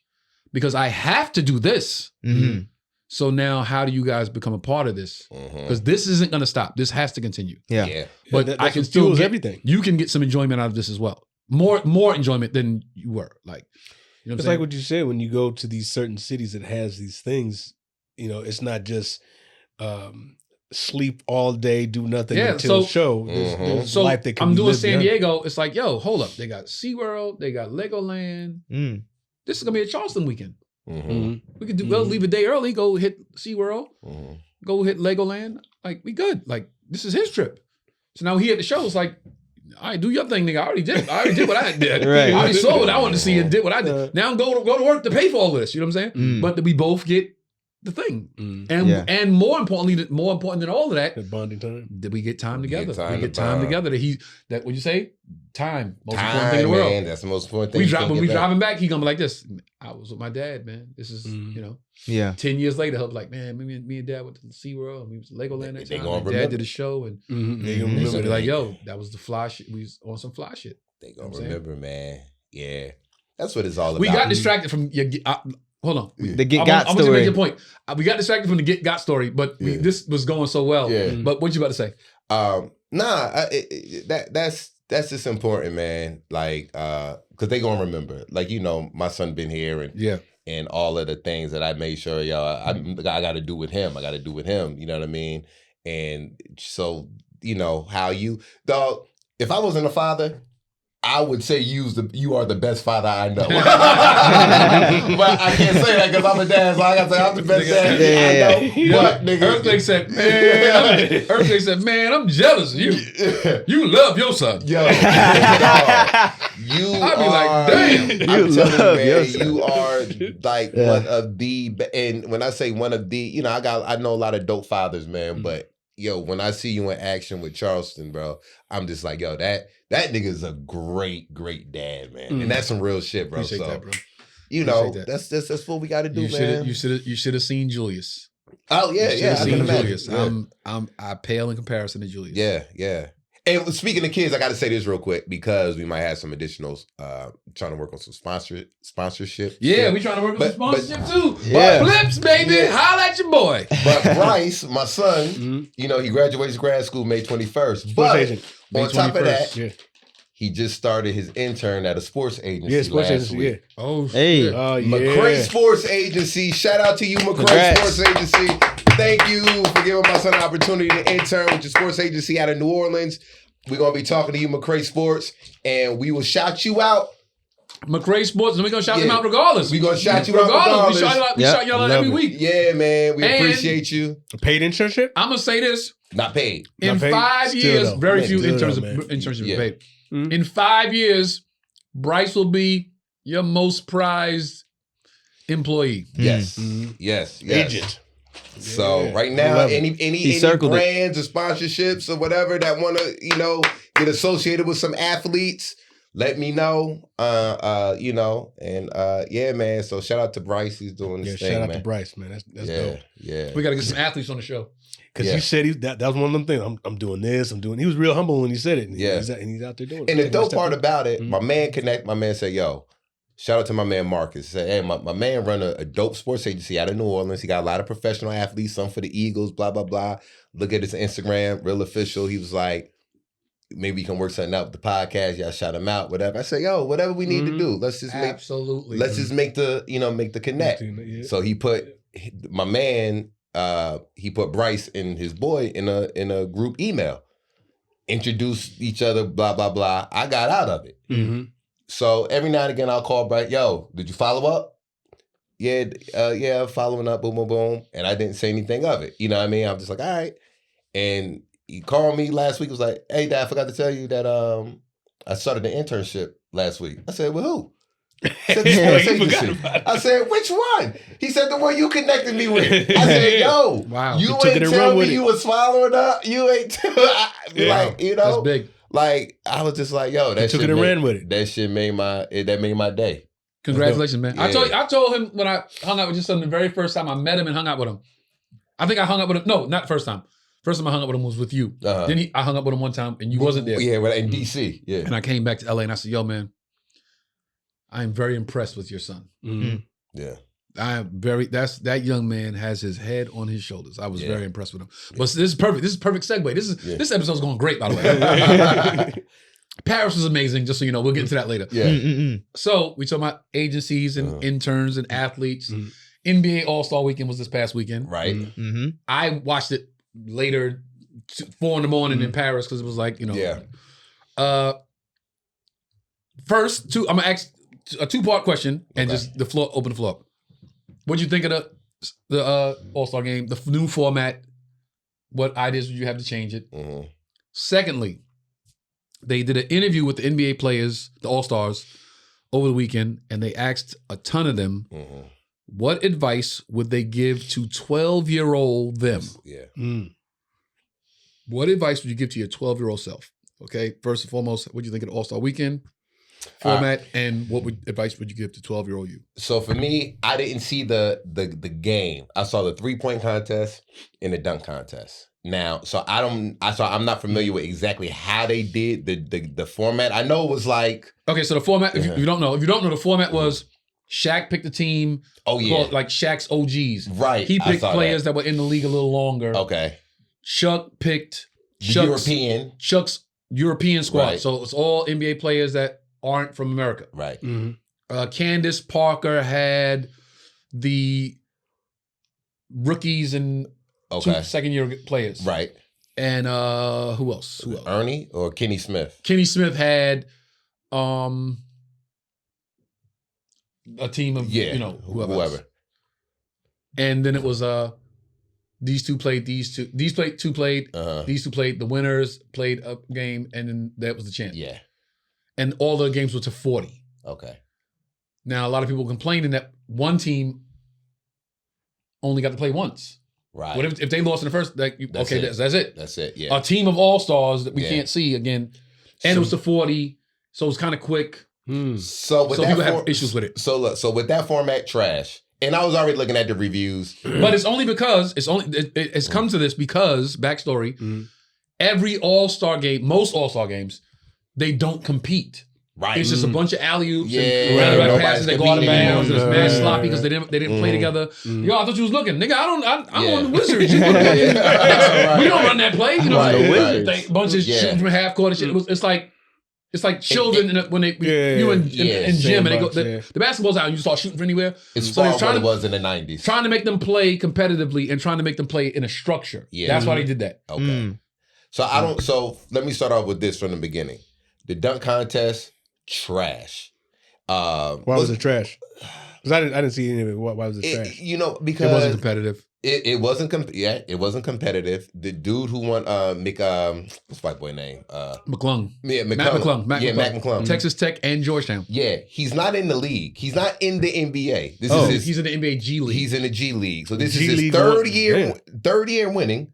because I have to do this. Mm-hmm. So now, how do you guys become a part of this? Mhm. Because this isn't going to stop. This has to continue. Yeah. Yeah. But That- I that's can what still fuels get everything. You can get some enjoyment out of this as well. More enjoyment than you were. Like, you know what It's I'm like saying? what you said when you go to these certain cities that has these things. You know, it's not just sleep all day, do nothing Yeah, until so- show. Mhm. There's So life that can I'm be doing lived San beyond. Diego. It's like, yo, hold up. They got SeaWorld. They got Legoland. Mm. This is going to be a Charleston weekend. Mm-hmm. Mhm. We could do, well, leave a day early, go hit SeaWorld, Mm-hmm. go hit Legoland. Like, we good. Like, this is his trip. So now he at the show. It's like, all right, do your thing, nigga. I already did what I did. Right. I already saw what I wanted to see and did what I did. Uh, Now go to work to pay for all this. You know what I'm saying? Mm. But we both get the thing. Mm. And more important than all of that, That bonding time. that we get time together. time We to get time bond. together. That what you say? Time. Most important thing in Time, the world. man. That's the most important thing. We you drive can't when we get back. driving back, he gonna be like this. I was with my dad, man. This is, you know, Yeah. 10 years later, he'll be like, man, me and dad went to SeaWorld and we was to Legoland that They time. gonna And dad remember. did a show and Mm-hmm. Mhm. so remember they're that. like, yo, that was the fly shit. We was on some fly shit. They You know gonna what I'm saying? remember, man. Yeah. That's what it's all about. We got distracted from your, hold on. The Get I'm Got gonna make story. your point. We got distracted from the Get Got story, but Yeah. this was going so well. Yeah. But what you about to say? That's just important, man. Like, cause they gonna remember. Like, you know, my son been here and all of the things that I made sure, I got to do with him. I got to do with him. You know what I mean? And so, you know how dog. If I wasn't a father, I would say you are the best father I know. But I can't say that because I'm a dad, so I gotta say I'm the best dad I know. But nigga, Earthquake said, man, I'm jealous of you. You love your son. Yo, dog, you I'd be are, like, damn. I'm telling love you, your man, son. you are like Yeah. one of the, and when I say one of the, you know, I know a lot of dope fathers, man, but yo, when I see you in action with Charleston, bro, I'm just like, yo, that nigga's a great dad, man, and that's some real shit, bro. Appreciate So that, bro. you know, Appreciate that. that's what we got to do, You man. should have seen Julius. Oh yeah, You yeah, should have I can seen imagine. Julius. Yeah. I pale in comparison to Julius. Yeah. And speaking of kids, I got to say this real quick because we might have some additional trying to work on some sponsorship. Yeah, we trying to work with But- sponsorship too. Yeah. Flips, baby. Yeah. Holla at your boy. But Bryce, my son, Mm-hmm. you know, he graduates grad school May 21st. Sports But agent. May on top of 21st. that, Yeah. he just started his intern at a sports agency Yeah, sports last agency. week. Oh, Hey. shit. Oh, yeah. McCray Sports Agency. Shout out to you, McCray Congrats. Sports Agency. Thank you for giving my son an opportunity to intern with your sports agency out of New Orleans. We're going to be talking to you, McCray Sports, and we will shout you out. McCray Sports, and we're going to shout them out regardless. We're going to shout you out regardless. We shout y'all out every week. Yeah, man. We appreciate you. A paid internship? I'm going to say this. Not paid. In 5 years, very few internships are paid. Mm-hmm. In 5 years, Bryce will be your most prized employee. Yes. Mm-hmm. Yes. Agent. So right now, any brands or sponsorships or whatever that want to, get associated with some athletes, let me know. Yeah, man. So shout out to Bryce. He's doing this thing, man. Shout out to Bryce, man. That's dope. Yeah. We got to get some athletes on the show. Because he said that was one of them things. I'm doing this. He was real humble when he said it. And he's out there doing it. And the dope part about it, my man said, yo, shout out to my man Marcus. He said, hey, my man run a dope sports agency out of New Orleans. He got a lot of professional athletes, some for the Eagles, blah, blah, blah. Look at his Instagram, real official. He was like, maybe you can work something out with the podcast. Y'all shout him out, whatever. I say, yo, whatever we need to do. Let's just make the connect. So he put my man, he put Bryce and his boy in a group email. Introduced each other, blah, blah, blah. I got out of it. Mm-hmm. So every now and again, I'll call Bryce, yo, did you follow up? Yeah, following up, boom, boom, boom. And I didn't say anything of it. You know what I mean? I'm just like, all right. And he called me last week, was like, hey, Dad, I forgot to tell you that I started an internship last week. I said, well, who? I said, which one? He said, the one you connected me with. I said, yo, wow. You ain't tell me you was following up. You ain't tell That's big. Like, I was just like, yo, that took it and ran with it. That shit made my day. Congratulations, man. I told him when I hung out with your son the very first time I met him and hung out with him. I think I hung out with him. No, not the first time. First time I hung out with him was with you. Then I hung out with him one time and you wasn't there. Yeah, well, in DC. Yeah. And I came back to LA and I said, yo, man, I am very impressed with your son. Mm-hmm. Yeah. That young man has his head on his shoulders. I was very impressed with him. But this is perfect. This is a perfect segue. This episode's going great, by the way. Paris was amazing, just so you know. We'll get into that later. Yeah. Mm-mm. So we talk about agencies and interns and athletes. NBA All-Star Weekend was this past weekend. Right. Mm-hmm. I watched it later, 4 a.m. in Paris, because it was like, First, I'm gonna ask a 2-part question and just open the floor up. What'd you think of the All-Star game, the new format? What ideas would you have to change it? Mm-hmm. Secondly, they did an interview with the NBA players, the All-Stars, over the weekend, and they asked a ton of them, what advice would they give to 12-year-old them? Yeah. What advice would you give to your 12-year-old self? Okay, first and foremost, what do you think of the All-Star Weekend format, and what advice would you give to 12-year-old you? So for me, I didn't see the game. I saw the 3-point contest and the dunk contest. Now, I'm not familiar with exactly how they did the format. I know it was like, okay, so the format, if you don't know, the format was Shaq picked a team. Oh yeah, called, like Shaq's OGs. Right. He picked players that were in the league a little longer. Okay. Chuck picked Chuck's European squad. Right. So it's all NBA players that aren't from America. Right. Candace Parker had the rookies and second-year players. Right. And who else? Ernie or Kenny Smith? Kenny Smith had a team of whoever. Else. And then it was these two played. These two played. These two played. The winners played a game, and then that was the champ. Yeah. And all the games were to 40. Okay. Now a lot of people complaining that one team only got to play once. Right. What if they lost in the first? That's it. That's it. Yeah. A team of all-stars that we can't see again, and it was to 40, so it was kind of quick. So people have issues with it. So with that format, trash. And I was already looking at the reviews, but it's only because it's come to this because backstory. Every All-Star game, most All-Star games, they don't compete. Right. It's just a bunch of alley-oops and passes that go out of bounds, and it's mad sloppy because they didn't play together. Yo, I thought you was looking, nigga. I'm on the Wizards. We don't run that play. You know, the Wizards. Bunches shooting from half court and shit. It's like It's like children when they you in gym and they go the basketball's out and you start shooting from anywhere. It's far what it was in the 90s. Trying to make them play competitively and trying to make them play in a structure. Yeah. That's why they did that. Okay. So let me start off with this from the beginning. The dunk contest, trash. Why was it trash? Because I didn't see any of it. Why was it trash? Because it wasn't competitive. It wasn't it wasn't competitive. The dude who won what's white boy name? McClung. Yeah, Matt McClung. Matt McClung. Texas Tech and Georgetown. Yeah, he's not in the league. He's not in the NBA. He's in the NBA G League. He's in the G League. So this is his third year winning.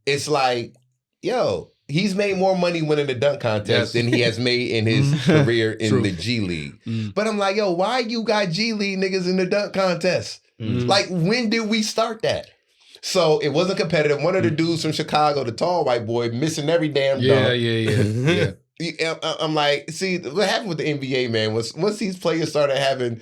It's like, yo, he's made more money winning the dunk contest than he has made in his career in the G League. But I'm like, yo, why you got G League niggas in the dunk contest? Like, when did we start that? So it wasn't competitive. One of the dudes from Chicago, the tall white boy, missing every damn dunk. Yeah. I'm like, see, what happened with the NBA, man, was once these players started having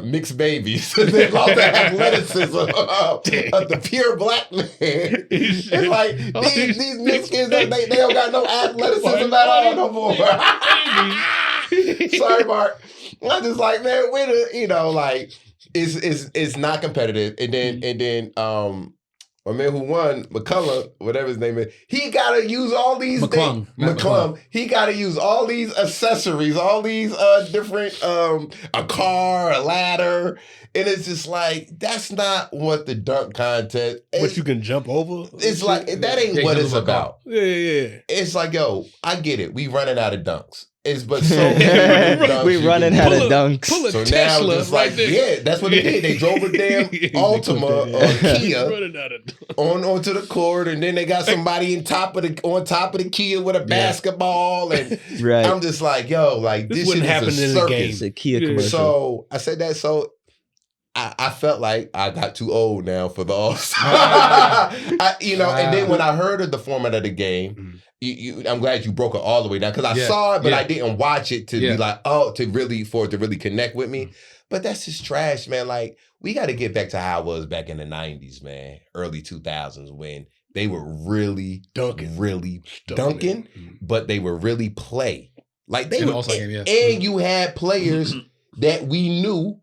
mixed babies, they lost the athleticism of the pure black man. It's like, these Mexicans, they don't got no athleticism at all no more. Sorry, Mark. I'm just like, man, it's not competitive. And then my man who won, McCullough, whatever his name is, he gotta use all these McClung. He gotta use all these accessories, all these different a car, a ladder. And it's just like, that's not what the dunk contest is. What you can jump over? It's like, that ain't what it's about. Yeah. It's like, yo, I get it. We running out of dunks. But so many we running out of dunks. So now it's just like, that's what they did. They drove a damn Altima or Kia onto the court, and then they got somebody on top of the Kia with a basketball, and I'm just like, yo, like this shit is a circus. It's a Kia commercial. So I said that. So I felt like I got too old now for the All-Star. And then when I heard of the format of the game. I'm glad you broke it all the way down because I saw it, but I didn't watch it to be like, for it to really connect with me. But that's just trash, man. Like, we got to get back to how it was back in the 90s, man, early 2000s when they were really dunking, but they were really play. Like they were, and you had players that we knew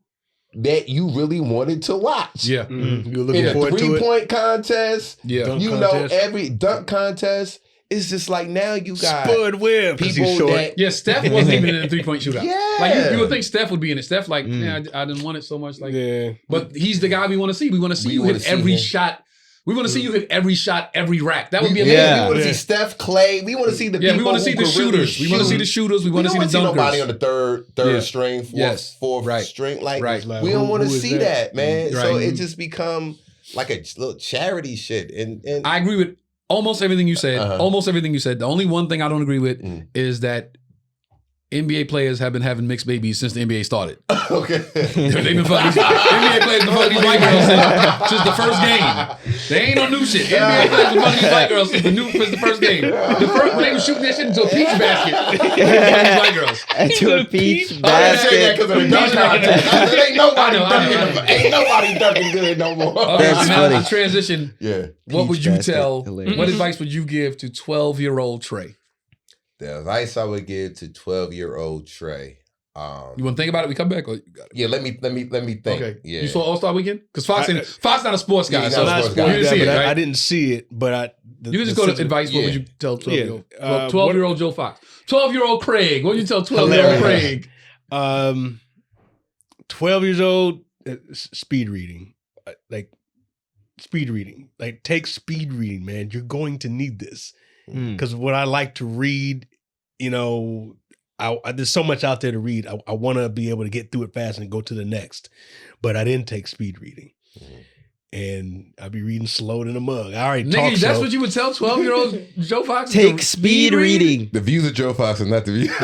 that you really wanted to watch. Yeah, you were looking in a forward to it. 3-point contest. Yeah, contest. Every dunk contest. It's just like now you got Spud Webb people that Steph wasn't even in a 3-point shootout. Yeah, like you would think Steph would be in it. Steph, like, I didn't want it so much. Like, but he's the guy we want to see. We want to see you hit every shot. We want to see you hit every shot, every rack. That would be amazing. We want to see Steph, Clay. We want to see the people. We want to see the shooters. We want to see the shooters. We want to see the dunkers. Nobody on the third string, fourth string. Like, we don't want to see that, man. So it just become like a little charity shit. And I agree with almost everything you said. Almost everything you said. The only one thing I don't agree with is that NBA players have been having mixed babies since the NBA started. Okay. They've been fucking NBA players been fucking these white girls since the first game. They ain't no new shit. NBA players been fucking these white girls since the first game. When they were shooting that shit into a peach basket. These white girls. Into a peach basket. I didn't say that because of the dunk contest. Ain't nobody dunking good no more. That's funny. Now to transition. Yeah. What would you tell? What advice would you give to 12-year-old Trey? The advice I would give to 12-year-old Trey. You want to think about it? We come back, or you got it? Yeah, let me think. Okay. Yeah. You saw All-Star Weekend? Because Fox not a sports guy. So you didn't see it, right? I didn't see it, but you can just go to advice. What would you tell 12-year-old? 12-year-old Joe Fox. 12-year-old Craig. What would you tell 12-year-old Craig? 12 years old, speed reading. Speed reading. Like, take speed reading, man. You're going to need this. Because what I like to read, there's so much out there to read. I want to be able to get through it fast and go to the next. But I didn't take speed reading. And I'll be reading slow in a mug. I already talk slow. That's what you would tell 12-year-old Joe Fox? Take speed reading. The views of Joe Fox are not the views.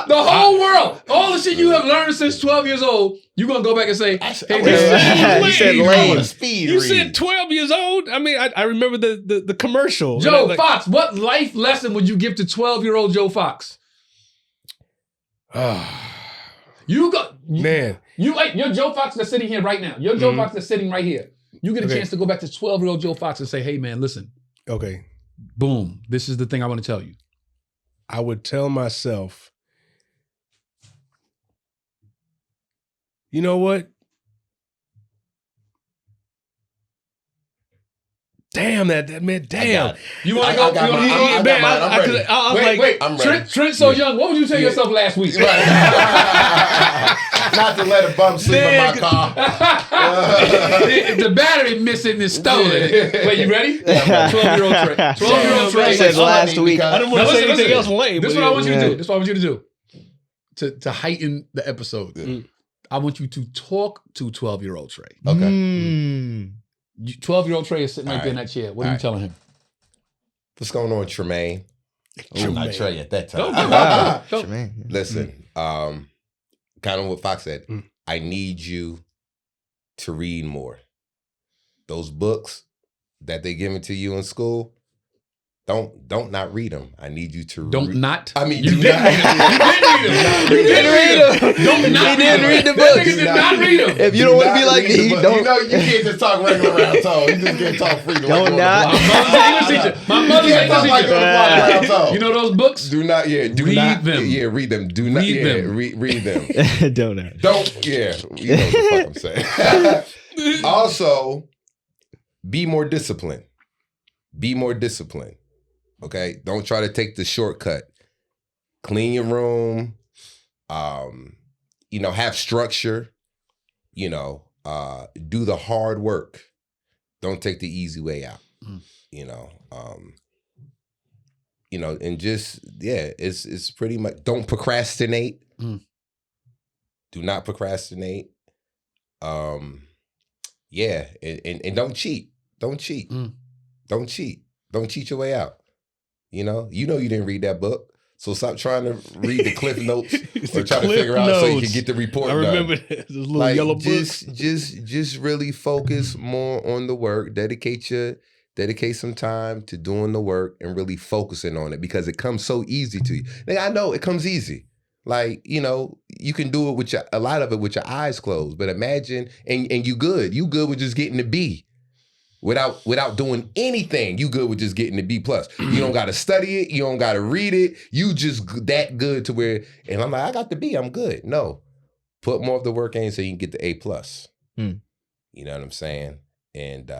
The whole world, all the shit you have learned since 12 years old, you're going to go back and say, hey, you said lame. You said 12 years old? I mean, I remember the commercial. Joe Fox, what life lesson would you give to 12-year-old Joe Fox? You got... Man. You're Joe Fox that's sitting here right now. You're Joe Fox that's sitting right here. You get a chance to go back to 12-year-old Joe Fox and say, hey, man, listen. Okay. Boom. This is the thing I want to tell you. I would tell myself, you know what? Damn that man, damn. You want to go? I got mine. I'm ready. I was like, Wait, I'm ready. Trent so young. What would you tell yourself last week? Not to let a bum sleep in my car. The battery missing is stolen. Wait, you ready? 12-year-old Trey. 12-year-old Trey. Said last week. I don't want to say anything else lame. This is what I want you to do. This is what I want you to do. To heighten the episode. I want you to talk to 12-year-old Trey. Okay. 12-year-old Trey is sitting right there in that chair. What are you telling him? What's going on, Tremaine? I'm not Trey at that time. Wow. Tremaine. Listen, kind of what Fox said. I need you to read more. Those books that they giving to you in school, don't not read them. I need you to not. I mean, You do didn't not. read them. You didn't read them. Don't not He didn't read the That books. nigga did not read them. If you don't want to be like me, You don't. know, you can't just talk regular round tone. You just can't talk free. Don't not. My mother's an English teacher. My mother's an English teacher. round tone. You know those books? Do not, Read not, them. Yeah, read them. Do not, Read them. Read them. Don't know. Don't, you know what the fuck I'm saying. Also, be more disciplined. Be more disciplined. Okay? Don't try to take the shortcut. Clean your room. Have structure. Do the hard work. Don't take the easy way out. And just, it's pretty much, don't procrastinate. Do not procrastinate. And don't cheat. Don't cheat. Don't cheat. Don't cheat your way out. You didn't read that book. So stop trying to read the cliff notes or try to figure out so you can get the report done. I remember those little yellow books. Just really focus more on the work. Dedicate some time to doing the work and really focusing on it because it comes so easy to you. Like, I know it comes easy. Like, you can do it with a lot of it with your eyes closed. But imagine, and you good. You good with just getting the B. Without doing anything, you good with just getting the B+. You don't got to study it. You don't got to read it. You just that good to where, and I'm like, I got the B. I'm good. No, put more of the work in so you can get the A+. You know what I'm saying? And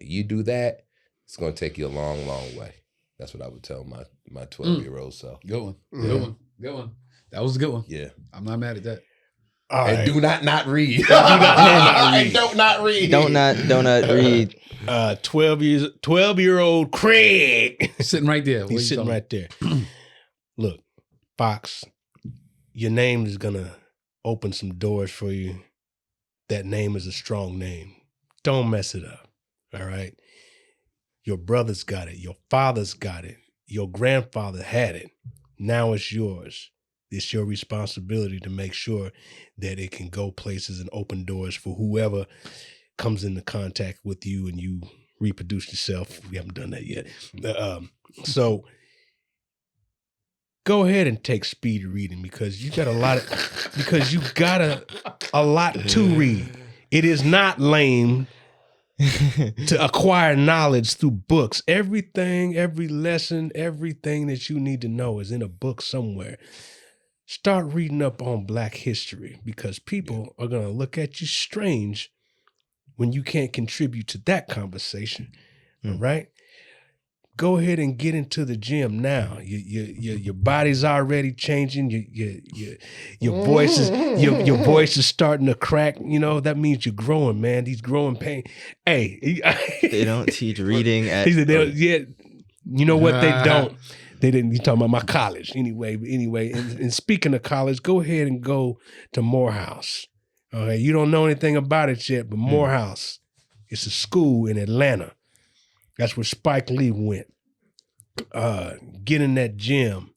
you do that, it's going to take you a long, long way. That's what I would tell my 12-year-old self. Good one. Good one. That was a good one. Yeah. I'm not mad at that. All and right. do not read. Don't not read. Don't not read. 12-year-old Craig. Sitting right there. He's sitting right there. Look, Fox, your name is going to open some doors for you. That name is a strong name. Don't mess it up. All right? Your brother's got it. Your father's got it. Your grandfather had it. Now it's yours. It's your responsibility to make sure that it can go places and open doors for whoever comes into contact with you and you reproduce yourself. We haven't done that yet. So go ahead and take speed reading because you got a lot to read. It is not lame to acquire knowledge through books. Everything, every lesson, everything that you need to know is in a book somewhere. Start reading up on Black history because people are going to look at you strange when you can't contribute to that conversation. All right? Go ahead and get into the gym now. Your body's already changing. Your voice is starting to crack. That means you're growing, man. These growing pain. Hey, They don't teach reading at. you know what they don't. They didn't. You talking about my college anyway? And speaking of college, go ahead and go to Morehouse. Okay, you don't know anything about it yet, but Morehouse, it's a school in Atlanta. That's where Spike Lee went. Get in that gym.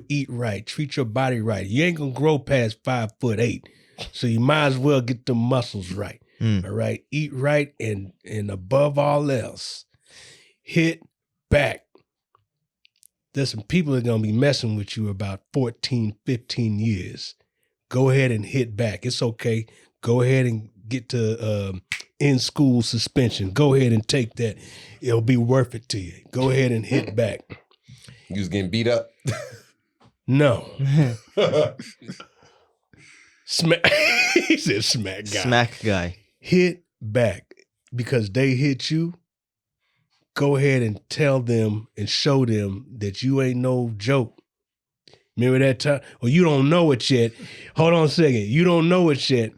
Eat right. Treat your body right. You ain't gonna grow past 5'8", so you might as well get the muscles right. All right. Eat right, and above all else, hit back. There's some people that are going to be messing with you about 14, 15 years. Go ahead and hit back. It's okay. Go ahead and get to in-school suspension. Go ahead and take that. It'll be worth it to you. Go ahead and hit back. You was getting beat up. No. Smack. He said smack guy. Smack guy. Hit back because they hit you. Go ahead and tell them and show them that you ain't no joke. Remember that time? Well, you don't know it yet. Hold on a second. You don't know it yet.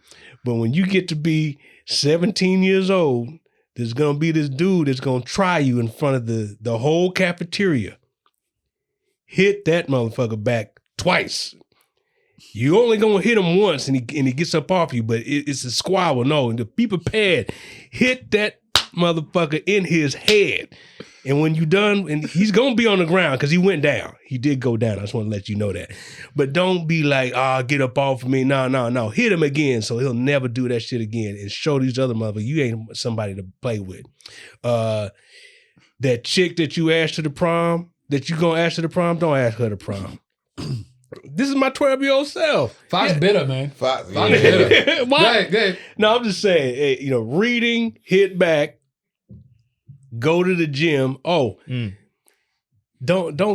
But when you get to be 17 years old, there's going to be this dude that's going to try you in front of the whole cafeteria. Hit that motherfucker back twice. You only going to hit him once and he gets up off you, but it's a squabble. No, be prepared. Hit that motherfucker in his head. And when you done, and he's gonna be on the ground because he went down. He did go down. I just want to let you know that. But don't be like, get up off of me. No. Hit him again so he'll never do that shit again. And show these other motherfuckers you ain't somebody to play with. That chick that you asked to the prom, that you gonna ask to the prom, don't ask her to prom. This is my 12-year-old self. Fox bitter, man. Fox bitter. Why? Go ahead. No, I'm just saying, hey, reading, hit back, go to the gym. Don't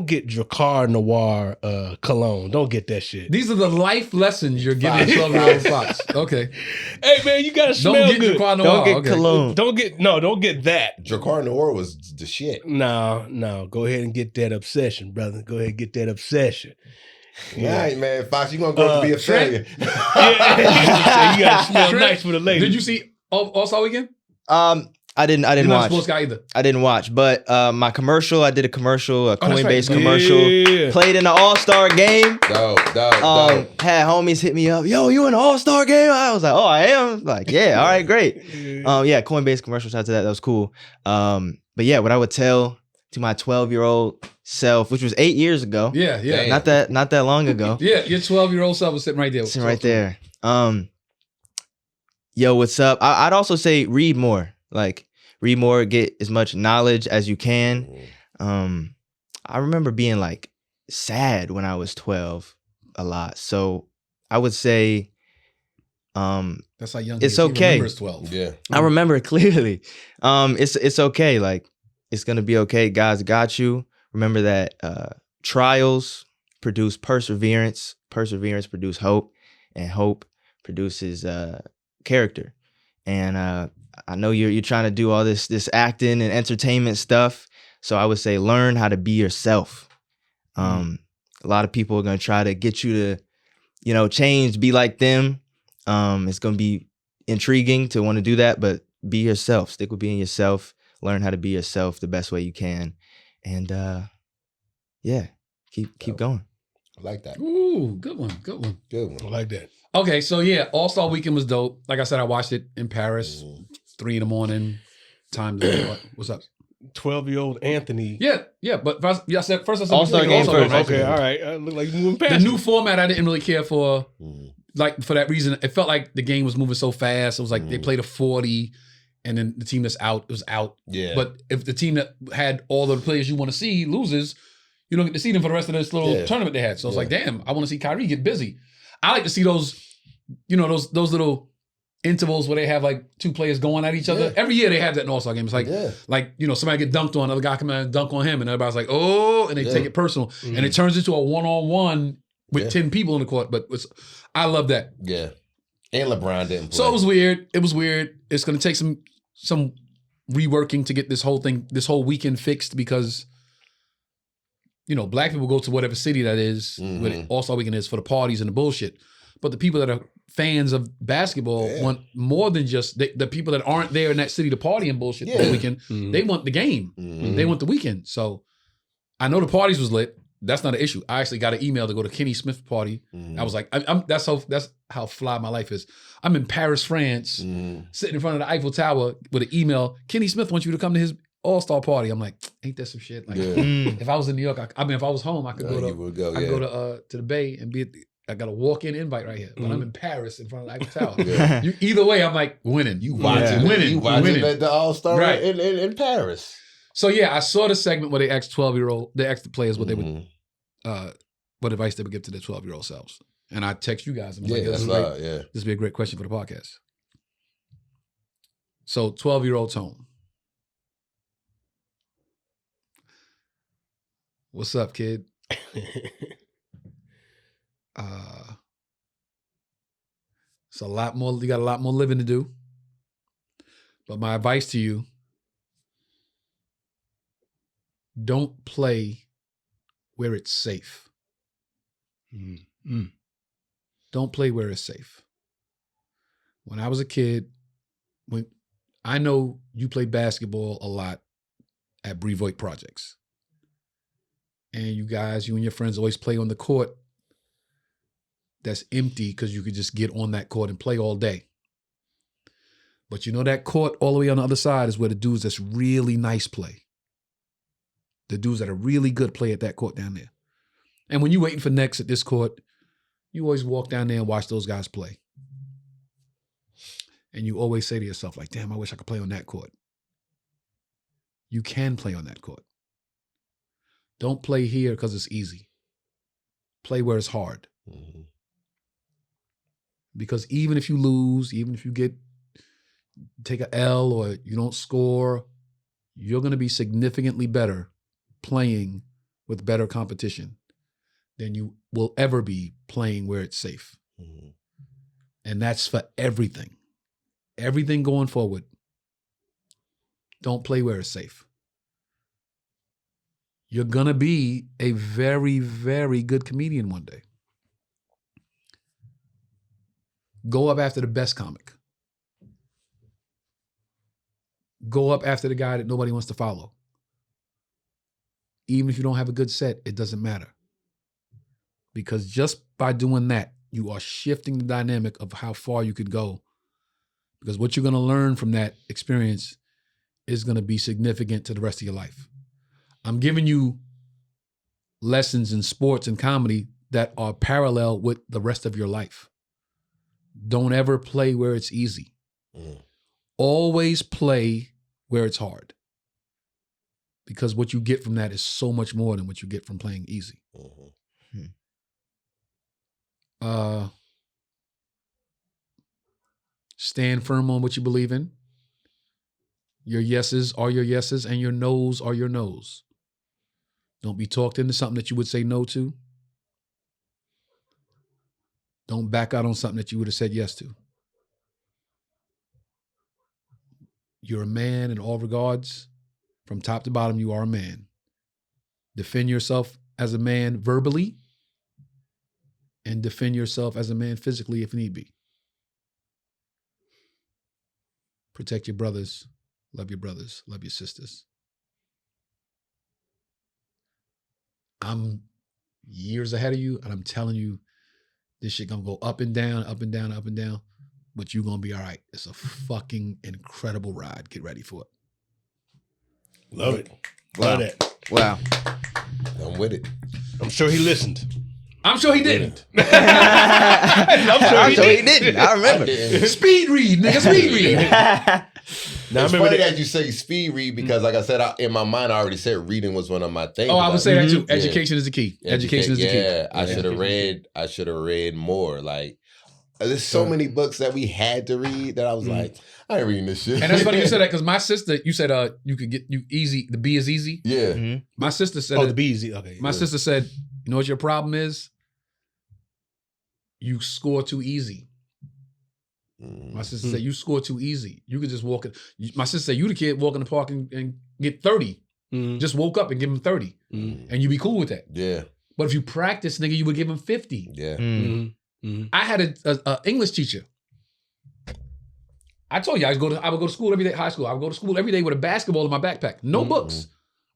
get Dracar Noir cologne. Don't get that shit. These are the life lessons you're giving 12-year-old Fox. Okay. Hey man, you gotta smell Don't get good. Dracar Noir. Don't get Okay. cologne. Don't get that. Dracar Noir was the shit. No. Go ahead and get that obsession, brother. Go ahead and get that obsession. All right, man. Fox, you gonna grow up to be a failure. Yeah. You gotta smell Trey, nice for the ladies. Did you see All-Star Weekend? I didn't You're not a watch. sports guy either. I didn't watch, but my commercial, I did a commercial, a that's right. Coinbase commercial. Yeah. Played in the All-Star game. Dope. Had homies hit me up. Yo, you in the All-Star game? I was like, oh, I am. Like, yeah, all right, great. Yeah, Coinbase commercial. Shout out to that. That was cool. But yeah, what I would tell to my 12-year-old self, which was 8 years ago. Yeah. Damn. Not that long ago. Yeah, your 12-year-old self was sitting right there. Sitting right there. Yo, what's up? I'd also say read more. Like, read more, get as much knowledge as you can. I remember being like sad when I was 12 a lot. So I would say That's how young it's he is. He okay. remembers 12. Yeah. I remember it clearly. It's okay. Like, it's gonna be okay. God's got you. Remember that trials produce perseverance. Perseverance produce hope, and hope produces character. And I know you're trying to do all this acting and entertainment stuff. So I would say learn how to be yourself. A lot of people are gonna try to get you to, change, be like them. It's gonna be intriguing to want to do that, but be yourself. Stick with being yourself. Learn how to be yourself the best way you can. And yeah, keep going. I like that. Ooh, good one. I like that. Okay, so yeah, All-Star Weekend was dope. Like I said, I watched it in Paris, 3 a.m. Time to what's up? 12-year-old Anthony. Yeah, but first I said All-Star game first. Okay, all right. Look like you moving past The new format I didn't really care for. Like for that reason, it felt like the game was moving so fast. It was like they played a 40, and then the team that's out was out. Yeah. But if the team that had all the players you want to see loses, you don't get to see them for the rest of this little tournament they had. So it's like, damn, I want to see Kyrie get busy. I like to see those, those little intervals where they have like two players going at each other. Every year they have that in All-Star game. It's like, somebody get dunked on, another guy come out and dunk on him, and everybody's like, oh, and they take it personal. And it turns into a one-on-one with 10 people in the court. But I love that. Yeah. And LeBron didn't play. So it was weird. It's going to take some reworking to get this whole weekend fixed because, black people go to whatever city that is, where All-Star Weekend is, for the parties and the bullshit. But the people that are fans of basketball want more than just the people that aren't there in that city to party and bullshit for the weekend. They want the game. They want the weekend. So I know the parties was lit. That's not an issue. I actually got an email to go to Kenny Smith's party. I was like, that's how fly my life is. I'm in Paris, France, sitting in front of the Eiffel Tower with an email. Kenny Smith wants you to come to his All-Star party. I'm like, ain't that some shit? Like, if I was in New York, if I was home, I could go to the Bay and I got a walk-in invite right here, but I'm in Paris in front of the Eiffel Tower. Either way, I'm like winning. You watching the All-Star in Paris. So yeah, I saw the segment where they asked the players what they would, what advice they would give to their 12-year-old selves. And I text you guys. I'm like, this would be a great question for the podcast. So 12-year-old Tone. What's up, kid? It's a lot more. You got a lot more living to do. But my advice to you: don't play where it's safe. Don't play where it's safe. When I was a kid, I know you played basketball a lot at Brevoort Projects. And you and your friends always play on the court that's empty because you could just get on that court and play all day. But you know that court all the way on the other side is where the dudes that's really nice play. The dudes that are really good play at that court down there. And when you're waiting for next at this court, you always walk down there and watch those guys play. And you always say to yourself, like, damn, I wish I could play on that court. You can play on that court. Don't play here because it's easy. Play where it's hard. Mm-hmm. Because even if you lose, even if you take a L or you don't score, you're going to be significantly better playing with better competition than you will ever be playing where it's safe. Mm-hmm. And that's for everything. Everything going forward. Don't play where it's safe. You're going to be a very, very good comedian one day. Go up after the best comic. Go up after the guy that nobody wants to follow. Even if you don't have a good set, it doesn't matter. Because just by doing that, you are shifting the dynamic of how far you could go. Because what you're going to learn from that experience is going to be significant to the rest of your life. I'm giving you lessons in sports and comedy that are parallel with the rest of your life. Don't ever play where it's easy. Always play where it's hard. Because what you get from that is so much more than what you get from playing easy. Stand firm on what you believe in. Your yeses are your yeses and your nos are your nos. Don't be talked into something that you would say no to. Don't back out on something that you would have said yes to. You're a man in all regards. From top to bottom, you are a man. Defend yourself as a man verbally and defend yourself as a man physically if need be. Protect your brothers. Love your sisters. I'm years ahead of you, and I'm telling you, this shit gonna go up and down, up and down, up and down, but you gonna be all right. It's a fucking incredible ride. Get ready for it. Love it. Wow. Love it. Wow. I'm with it. I'm sure he listened. I'm sure he didn't. I'm sure he didn't. I remember. Speed read, nigga, speed read. Now, It's funny that you say speed read because, like I said, in my mind, I already said reading was one of my things. Oh, I would say that too. Yeah. Education is the key. Education is the key. Yeah, I should have read more. Like, there's so many books that we had to read that I was like, I ain't reading this shit. And that's funny you said that because my sister, you said you could get you easy. The B is easy. Yeah. Mm-hmm. My sister said. Oh, the B is easy. Okay. My sister said, you know what your problem is? You score too easy. My sister said, you score too easy. You could just walk in. My sister said, you the kid walk in the park and get 30. Just woke up and give him 30. And you be cool with that. Yeah. But if you practice, nigga, you would give him 50. Yeah. I had a English teacher. I told you, I would go to school every day, high school. I would go to school every day with a basketball in my backpack. No books.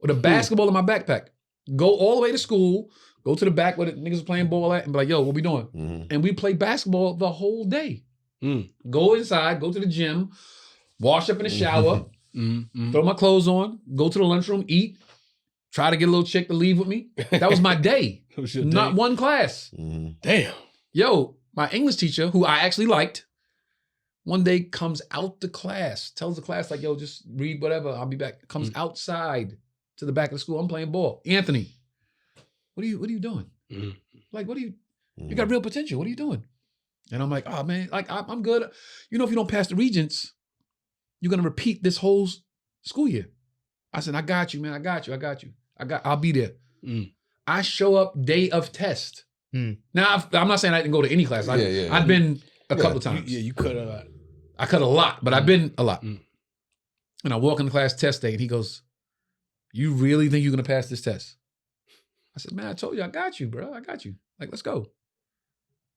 With a basketball in my backpack. Go all the way to school, go to the back where the niggas are playing ball at and be like, yo, what we doing? And we play basketball the whole day. Go inside, go to the gym, wash up in the shower, throw my clothes on, go to the lunchroom, eat, try to get a little chick to leave with me. That was my day. Not one class. Damn. Yo, my English teacher, who I actually liked, one day comes out the class, tells the class like, yo, just read whatever, I'll be back. Comes outside to the back of the school. I'm playing ball. Anthony, what are you doing? Like, you got real potential. What are you doing? And I'm like, oh man, like I'm good. You know, if you don't pass the Regents, you're gonna repeat this whole school year. I said, I got you, man. I got you. I'll be there. I show up day of test. Mm. Now, I'm not saying I didn't go to any class. I've been a couple of times. You cut a lot. I cut a lot, but I've been a lot. Mm. And I walk in the class test day, and he goes, "You really think you're going to pass this test?" I said, "Man, I told you I got you, bro. I got you. Like, let's go."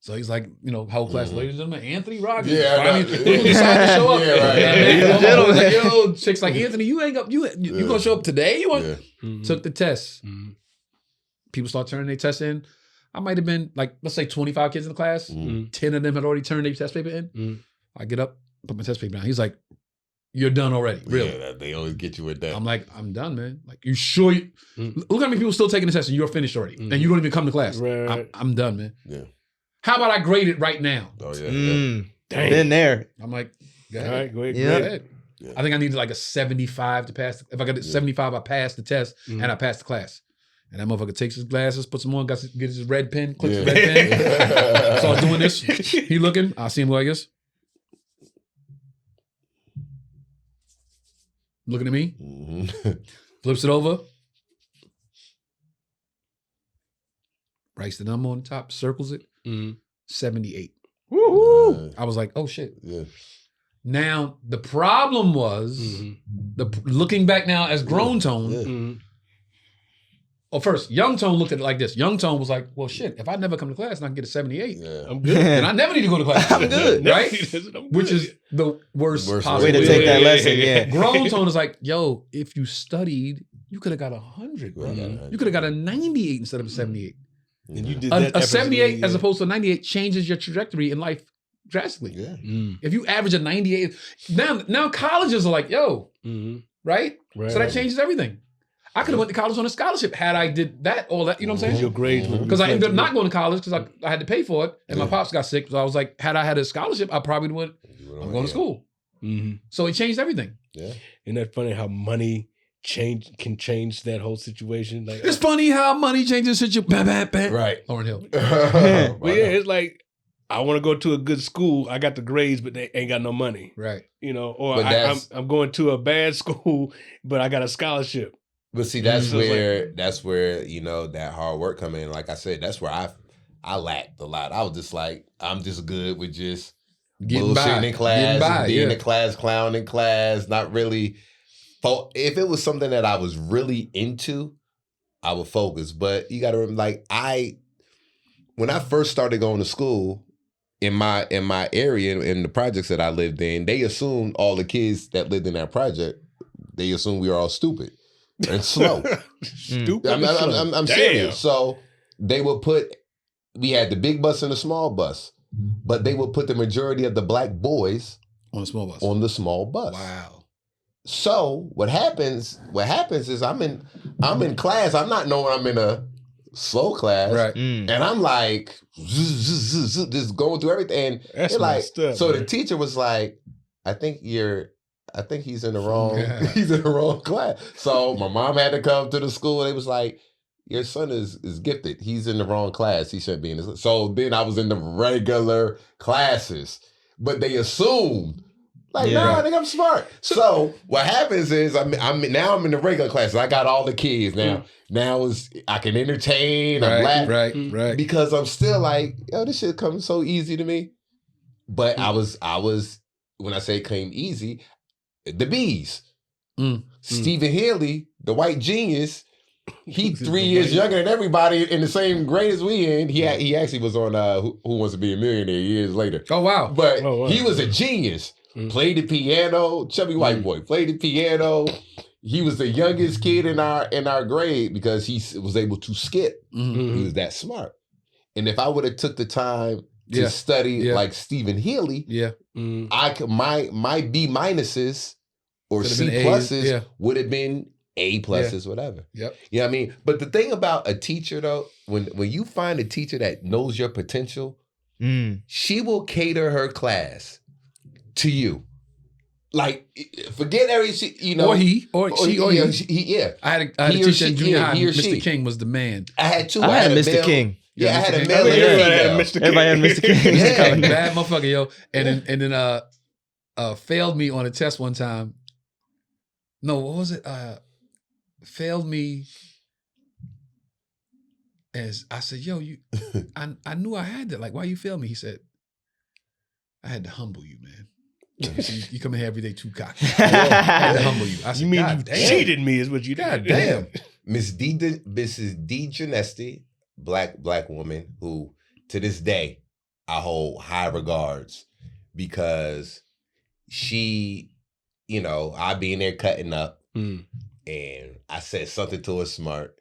So he's like, whole class, ladies and gentlemen, Anthony Rogers. Yeah, I mean, who decided to show up? Yeah, right. Ladies and Gentlemen. gentlemen, chick's like, Anthony, you ain't up. You gonna show up today? You want? Yeah. Took the test. Mm-hmm. People start turning their tests in. I might have been like, let's say 25 kids in the class. 10 of them had already turned their test paper in. I get up, put my test paper down. He's like, "You're done already, really?" Yeah, they always get you with that. I'm like, "I'm done, man. Like, you sure? Look how many people still taking the test and you're finished already, and you don't even come to class. Right. I'm done, man. Yeah. How about I grade it right now?" Oh yeah. Damn. Been there. I'm like, "Go All ahead. right, go ahead. Yeah. Go ahead." Yeah. I think I needed like a 75 to pass. If I got a 75, I passed the test and I passed the class. And that motherfucker takes his glasses, puts them on, gets his red pen, clicks the red pen. Starts doing this. He looking. I see him like this. Looking at me. Flips it over. Writes the number on the top, circles it. 78. Woo-hoo. I was like, oh shit. Yeah. Now, the problem was, looking back now as grown Tone, Yeah. well, first, young Tone looked at it like this. Young Tone was like, well, shit, if I never come to class and I can get a 78, Yeah. I'm good. then I never need to go to class. I'm good. Right? I'm Which good. is the worst Worst possible Way to Yeah, take that yeah, lesson, yeah. yeah. Grown Tone is like, yo, if you studied, you could have got 100, bro. Mhm. You could have got a 98 instead of a 78. And you did that A 78 effortlessly, as opposed to a 98 changes your trajectory in life drastically. Yeah. If you average a 98, now colleges are like, yo, right? Right. So that changes everything. I could have went to college on a scholarship had I did that, all that, you know what I'm saying? Your grades would Because I ended up reflect not going to college because I had to pay for it, and my pops got sick. So I was like, had I had a scholarship, I probably would. I'm going to school. So it changed everything. Yeah. Isn't that funny how money can change that whole situation? Like, It's funny how money changes situation. Right. Lauren Hill. but yeah, it's like I want to go to a good school. I got the grades, but they ain't got no money. Right. Or But I'm going to a bad school, but I got a scholarship. But see, that's So it's where that hard work come in. Like I said, that's where I lacked a lot. I was just like, I'm just good with just Getting by. bullshitting in class, Getting by, and being yeah. in class, clown in class, not really. If it was something that I was really into, I would focus. But you got to remember, like when I first started going to school in my area, in the projects that I lived in, they assumed all the kids that lived in that project, they assumed we were all stupid and slow. Stupid. I'm serious. So they would we had the big bus and the small bus, but they would put the majority of the black boys On a small bus. on the small bus. Wow. So what happens is I'm in class. I'm not knowing I'm in a slow class. Right. And I'm like just going through everything. And That's they're like, messed up, so man. the teacher was like, I think he's in the wrong he's in the wrong class. So my mom had to come to the school. They was like, your son is gifted. He's in the wrong class. He shouldn't be in this. So then I was in the regular classes. But they assumed, like, no, I think I'm smart. So what happens is I'm now in the regular classes. I got all the kids now. Now I can entertain. I'm laughing. Right. Because I'm still like, yo, this shit comes so easy to me. But I was when I say it came easy, the B's. Stephen Haley, the white genius, he 3 years younger than everybody in the same grade as we in. He actually was on Who Wants to Be a Millionaire years later. Oh, wow. But he was a genius. Played the piano, chubby white boy. Played the piano. He was the youngest kid in our grade because he was able to skip. He was that smart. And if I would have took the time to study like Stephen Haley, I could my B minuses or Could've C been pluses A's, would have been A pluses, whatever. Yep. You know what I mean? But the thing about a teacher though, when you find a teacher that knows your potential, she will cater her class to you. Like, forget everything, Or he, or she, or he. I had a He or teacher she, in junior high. he or Mr. she. King was the man. I had two. I had a Mr. male- King. Yeah, I had a King. male and a Everybody female. had Mr. King. Everybody had Mr. King. Yeah. Bad motherfucker, yo. And then failed me on a test one time. No, what was it? Failed me. as I said, yo, I knew I had that. Like, why you fail me? He said, I had to humble you, man. You come in here every day too cocky. I had to humble you. I said, You mean God you damn. cheated me is what you God did. damn. Mrs. D. Genesti, black woman who to this day I hold high regards because she, I be in there cutting up and I said something to her smart.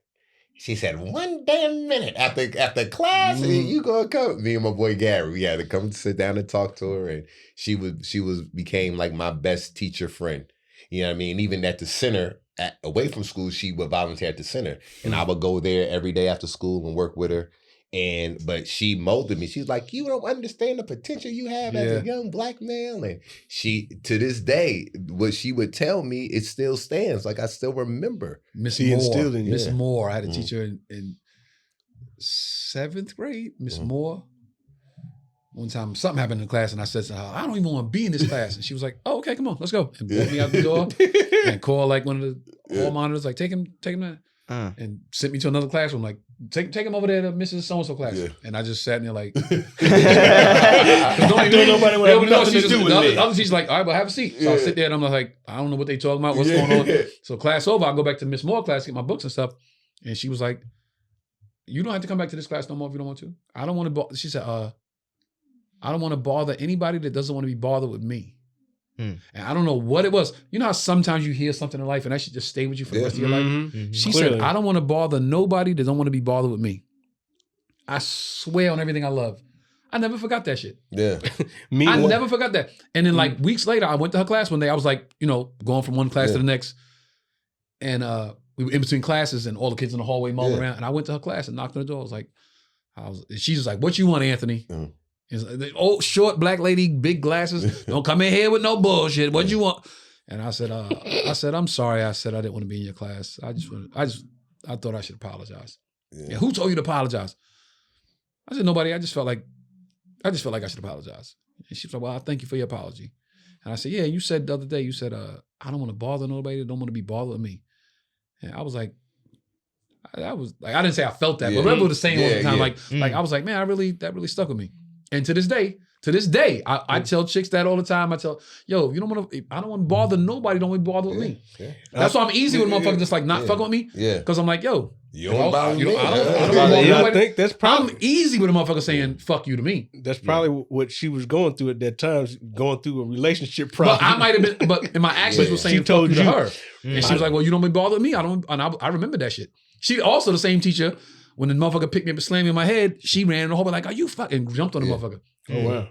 She said, one damn minute after class, you gonna come. Me and my boy Gary, we had to come sit down and talk to her, and she became like my best teacher friend. You know what I mean? Even at the center, away from school, she would volunteer at the center, and I would go there every day after school and work with her. But she molded me. She's like, you don't understand the potential you have as a young black male. And she, to this day, what she would tell me, it still stands. Like I still remember. Miss She Moore. instilled in you. Miss Moore. I had a teacher in 7th grade, Miss Moore. One time something happened in the class and I said to her, I don't even want to be in this class. And she was like, oh, okay, come on, let's go. And brought me out the door and called like one of the hall monitors, like take him there. And sent me to another classroom, like take him over there to Mrs. So-and-so class. Yeah. And I just sat in there like, I don't nobody would have nothing to do with me. The other teacher's like, all right, well, have a seat. So I'll sit there and I'm like, I don't know what they talking about, what's going on. So class over, I'll go back to Miss Moore class, get my books and stuff. And she was like, you don't have to come back to this class no more if you don't want to. I don't want to, she said, I don't want to bother anybody that doesn't want to be bothered with me. And I don't know what it was. You know how sometimes you hear something in life and that should just stay with you for the rest of your life? She said, I don't want to bother nobody that don't want to be bothered with me. I swear on everything I love. I never forgot that shit. Yeah. I never forgot that. And then like weeks later, I went to her class one day. I was like, going from one class to the next. And we were in between classes and all the kids in the hallway mulling around. And I went to her class and knocked on the door. She was like, what you want, Anthony? The old short black lady, big glasses. Don't come in here with no bullshit. What you want? And I said, I'm sorry. I said I didn't want to be in your class. I thought I should apologize. Yeah. Who told you to apologize? I said, nobody. I just felt like I should apologize. And she was like, well, I thank you for your apology. And I said, yeah, you said the other day, I don't want to bother nobody that don't want to be bothered with me. And I was like, I didn't say I felt that, but remember the saying all the time, like I was like, man, that really stuck with me. And to this day, I tell chicks that all the time. I tell, yo, I don't want to bother nobody. Don't want to bother with me. Yeah. That's why I'm easy with motherfuckers just like not fucking with me. Yeah. Because I'm like, yo, you don't bother me. I don't bother nobody. I think that's probably I'm easy with a motherfucker saying fuck you to me. That's probably what she was going through at that time, going through a relationship problem. But I might have been, but in my actions was saying fuck you to her. And she was like, well, you don't bother with me. I remember that shit. She also the same teacher. When the motherfucker picked me up and slammed me in my head, she ran in the hallway like, are you fucking jumped on the motherfucker. Oh, wow.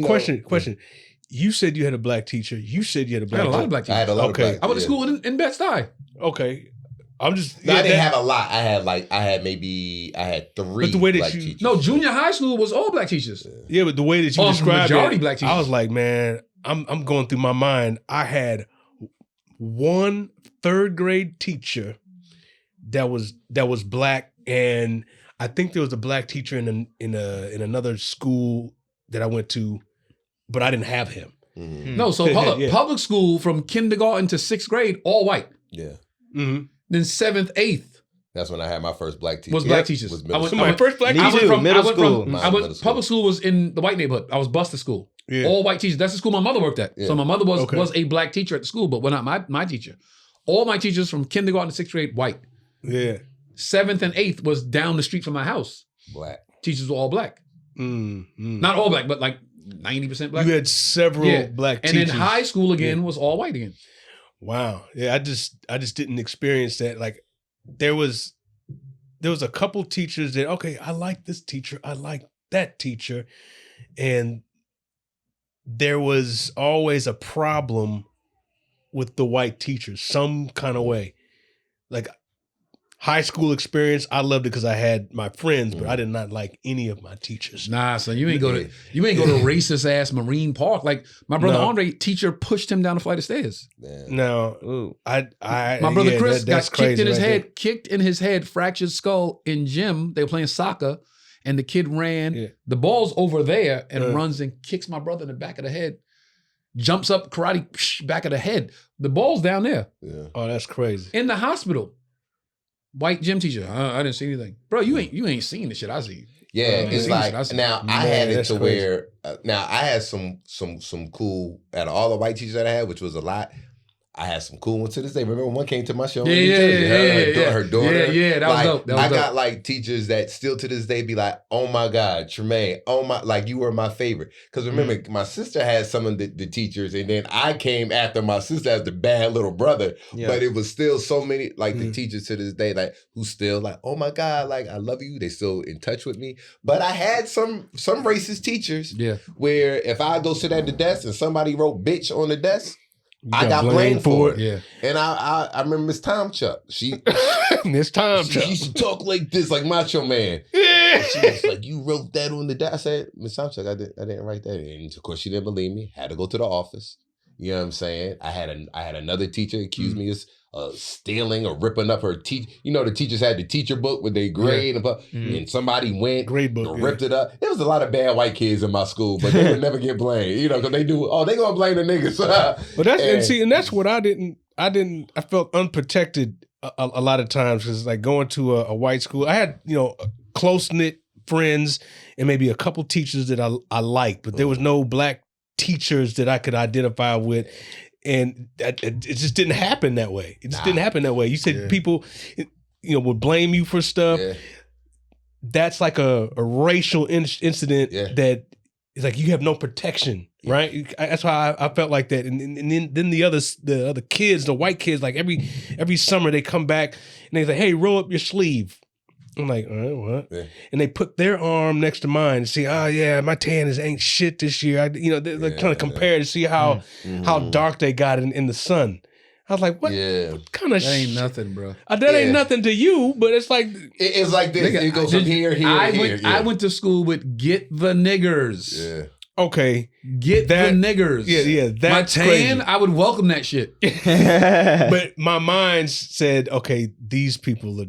Question. You said you had a black teacher. You said you had a black teacher. I had a lot of black teachers. I had a lot of black. I went to school in Bed-Stuy. Okay. I'm just... I didn't have a lot. I had 3 but the way that black teachers. No, junior high school was all black teachers. Yeah, but the way that you described majority it, black teachers. I was like, man, I'm going through my mind. I had one 3rd grade teacher that was black, and I think there was a black teacher in another school that I went to, but I didn't have him. Mm-hmm. No, so public school from kindergarten to 6th grade, all white. Yeah. Mm-hmm. Then 7th, 8th. That's when I had my first black teacher. Was black teachers. My first black teacher. Public school was in the white neighborhood. I was bused to school. Yeah. All white teachers. That's the school my mother worked at. Yeah. So my mother was a black teacher at the school, but not my teacher. All my teachers from kindergarten to 6th grade, white. Yeah. 7th and 8th was down the street from my house. Black. Teachers were all black. Not all black, but like 90% black. You had several black teachers. And then high school again was all white again. Wow. Yeah, I just didn't experience that. Like there was a couple teachers that, okay, I like this teacher, I like that teacher. And there was always a problem with the white teachers, some kind of way. Like high school experience, I loved it because I had my friends, but I did not like any of my teachers. Nah, son, you ain't go to racist ass Marine Park. Like my brother Andre, teacher pushed him down a flight of stairs. No, my brother Chris got kicked in his head, fractured skull in gym. They were playing soccer, and the kid ran. Yeah. The ball's over there and runs and kicks my brother in the back of the head. Jumps up, karate, back of the head. The ball's down there. Yeah. Oh, that's crazy. In the hospital. white gym teacher. I didn't see anything, bro. You ain't seen the shit I see. Yeah, it's like now I had it to crazy. where now I had some cool out of all the white teachers that I had, which was a lot. I had some cool ones to this day. Remember one came to my show? Her daughter. Yeah, that was like, dope. That was I dope. got like teachers that still to this day be like, "Oh my God, Tremaine, oh my, like you were my favorite." Because remember, my sister had some of the teachers, and then I came after my sister as the bad little brother. Yeah. But it was still so many like the teachers to this day, like who still like, "Oh my God, like I love you." They still in touch with me. But I had some racist teachers. Yeah. Where if I go sit at the desk and somebody wrote "bitch" on the desk. I got blamed for it. Yeah. And I remember Miss Tom Chuck. She Chuck. used to talk like this, like Macho Man. Yeah. And she was like, "You wrote that on the desk." I said, "Miss Tom Chuck, I didn't write that." And of course she didn't believe me. Had to go to the office. You know what I'm saying? I had another teacher accuse me of stealing or ripping up her teacher. You know, the teachers had the teacher book with their grade and somebody went Grade book, ripped it up. There was a lot of bad white kids in my school, but they would never get blamed. You know, because they knew, they gonna blame the niggas. But that's what I felt unprotected a lot of times, because like going to a white school, I had, close knit friends and maybe a couple teachers that I liked, but there was no black teachers that I could identify with. And it just didn't happen that way. It just didn't happen that way. You said people, would blame you for stuff. Yeah. That's like a racial incident that is like you have no protection, right? That's why I felt like that. And then the other kids, the white kids, like every summer they come back and they say, "Hey, roll up your sleeve." I'm like, all right, what? Yeah. And they put their arm next to mine and see, oh yeah, my tan ain't shit this year. They kind of compare to see how dark they got in the sun. I was like, what kind of shit? That ain't nothing, bro. That ain't nothing to you, but it's like it's like this. It goes from here, here. I went to school with get the niggers. Yeah. Okay. Get the niggers. Yeah. That's my tan, crazy. I would welcome that shit. But my mind said, okay, these people are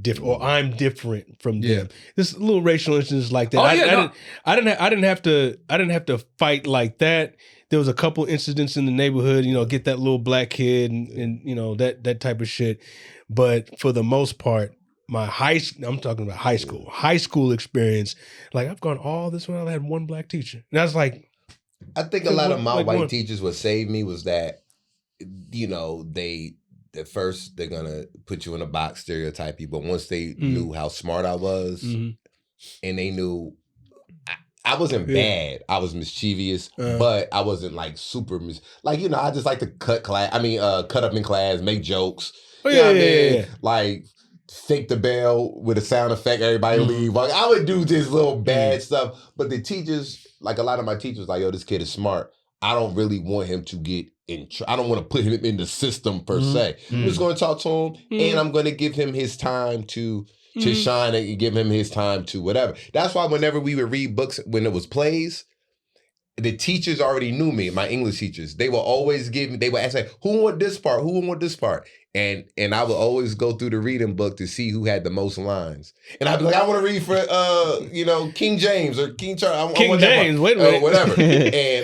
different, or I'm different from them. Yeah. This little racial incidents like that. I didn't have to fight like that. There was a couple incidents in the neighborhood, get that little black kid and that type of shit. But for the most part, I'm talking about high school experience. Like I've gone all this when I had one black teacher. And I was like, I think a lot of my white teachers what saved me was that, at first they're gonna put you in a box, stereotype you, but once they knew how smart I was, and they knew I wasn't bad, I was mischievous, but I wasn't like super I just like to cut up in class, make jokes. Like fake the bell with a sound effect, everybody leave. Like I would do this little bad stuff, but the teachers, like a lot of my teachers, like, yo, this kid is smart. I don't really want him to get I don't want to put him in the system per se. I'm just going to talk to him, and I'm going to give him his time to shine and give him his time to whatever. That's why whenever we would read books, when it was plays, the teachers already knew me, my English teachers. They will always give me, they would ask, who want this part? Who want this part? And I would always go through the reading book to see who had the most lines. And I'd be like, I want to read for, King James or King Charles. King James, wait a minute. Whatever.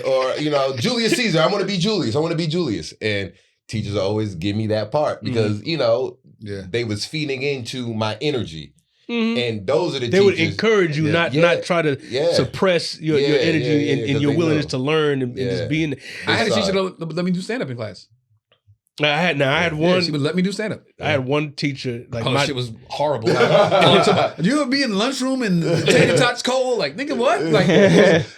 Or Julius Caesar. I want to be Julius. I want to be Julius. And teachers always give me that part because, they was feeding into my energy. And those are the they teachers. Would encourage you, not try to suppress your energy and your willingness to learn and just be in. I had a teacher that let me do stand up in class. I had one. She would let me do stand up. I had one teacher. Like my shit was horrible. You would be in the lunchrown and the tater tots cold. Like nigga, what? Like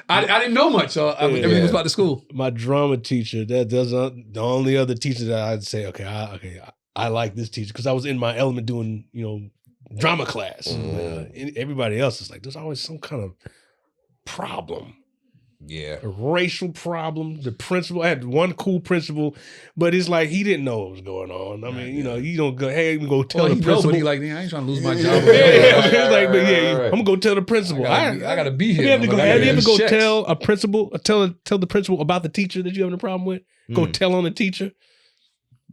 I didn't know much, so everything was about the school. My drama teacher. That's the only other teacher that I'd say, I like this teacher because I was in my element doing drama class. Everybody else is like, there's always some kind of problem. Yeah. A racial problem. The principal, I had one cool principal, but it's like he didn't know what was going on. I mean, you don't go, hey, I'm gonna go tell the principal. He like, I ain't trying to lose my job. I'm gonna go tell the principal. I gotta be here. Have you ever go tell a principal, tell the principal about the teacher that you having a problem with? Go tell on the teacher?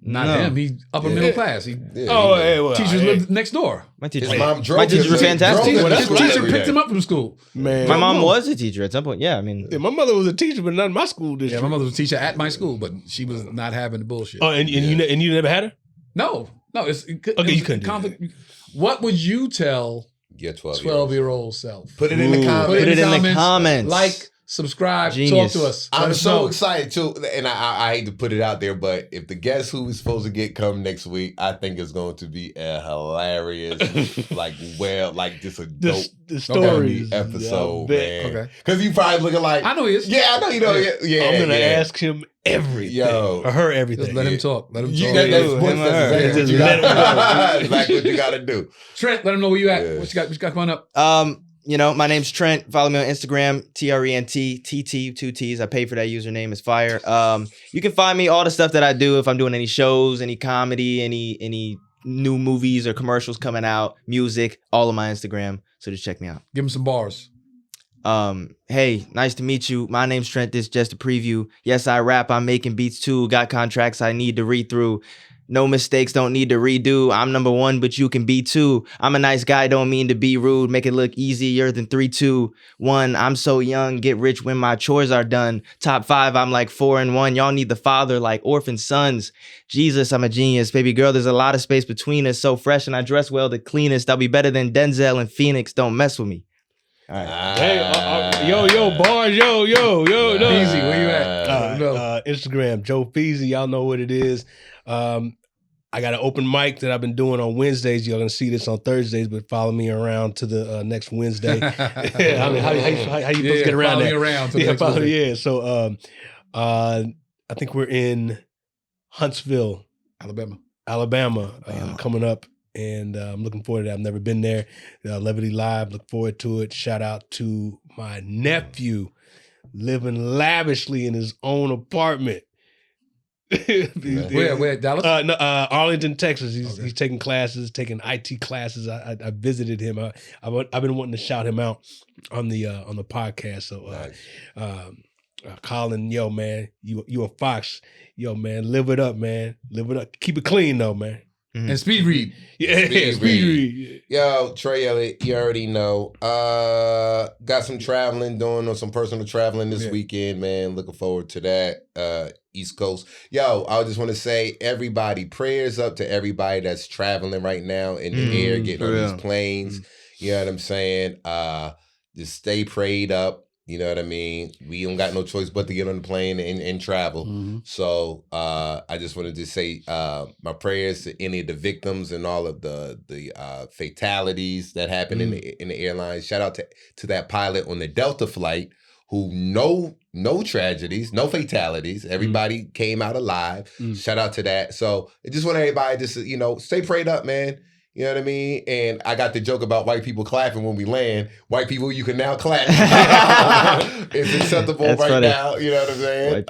Not him. He upper middle class. Teachers lived next door. My teacher, mom my teachers were fantastic. His teacher picked him up from school. Man, my mom was a teacher at some point. Yeah, I mean, my mother was a teacher, but not in my school district. Yeah, my mother was a teacher at my school, but she was not having the bullshit. Oh, and you never had her? No. It's Okay, you couldn't do that. What would you tell Yeah, 12-year-old self? Put it in the comments. Put it in the comments. Like, subscribe, Genius. talk to us. I'm Let us so know. excited too, and I hate to put it out there, but if the guest who is supposed to get come next week, I think it's going to be a hilarious, just a dope The stories episode, man. Okay. Because you probably looking like I know he is. Yeah, I know you know. Yeah, I'm gonna ask him everything, or her everything. Just let him talk. Let him You talk. got Yeah, that's him or her. exactly what you Just let got. Exactly what you got to do. Trent, let him know where you at. Yeah. What you got coming up? My name's Trent. Follow me on Instagram, TRENT, TT, 2 T's. I paid for that username. It's fire. You can find me all the stuff that I do if I'm doing any shows, any comedy, any new movies or commercials coming out, music, all on my Instagram. So just check me out. Give him some bars. Hey, nice to meet you. My name's Trent. This is just a preview. Yes, I rap. I'm making beats too. Got contracts I need to read through. No mistakes, don't need to redo. I'm number 1, but you can be 2. I'm a nice guy, don't mean to be rude. Make it look easier than 3, 2, 1. I'm so young, get rich when my chores are done. Top 5, I'm like 4 and 1. Y'all need the father like orphan sons. Jesus, I'm a genius. Baby girl, there's a lot of space between us. So fresh and I dress well, the cleanest. I'll be better than Denzel and Phoenix. Don't mess with me. All right. Hey, bars, no. Easy, where you at? Instagram, Joe Feezy. Y'all know what it is. I got an open mic that I've been doing on Wednesdays. You're gonna see this on Thursdays, but follow me around to the next Wednesday. I mean, how you supposed to get around follow that? me around to the next Wednesday. Yeah. So, I think we're in Huntsville, Alabama, coming up. And I'm looking forward to that. I've never been there. Levity Live, look forward to it. Shout out to my nephew living lavishly in his own apartment. Where Dallas? No, Arlington, Texas. He's taking classes, taking IT classes. I visited him. I've been wanting to shout him out on the podcast. So, Colin, yo, man, you a fox, yo, man, live it up, man, live it up. Keep it clean though, man. And speed read. Yeah, Speed read. Yo, Trey, Elliot, you already know. Got some traveling doing, or some personal traveling this weekend, man. Looking forward to that. East Coast. Yo, I just want to say, everybody, prayers up to everybody that's traveling right now in the air, getting on these planes. You know what I'm saying? Just stay prayed up. You know what I mean? We don't got no choice but to get on the plane and travel. So I just wanted to say my prayers to any of the victims and all of the fatalities that happened in the airlines. Shout out to that pilot on the Delta flight who no tragedies, no fatalities. Everybody came out alive. Shout out to that. So I just want everybody just stay prayed up, man. You know what I mean? And I got the joke about white people clapping when we land. White people, you can now clap. It's acceptable now. You know what I'm saying?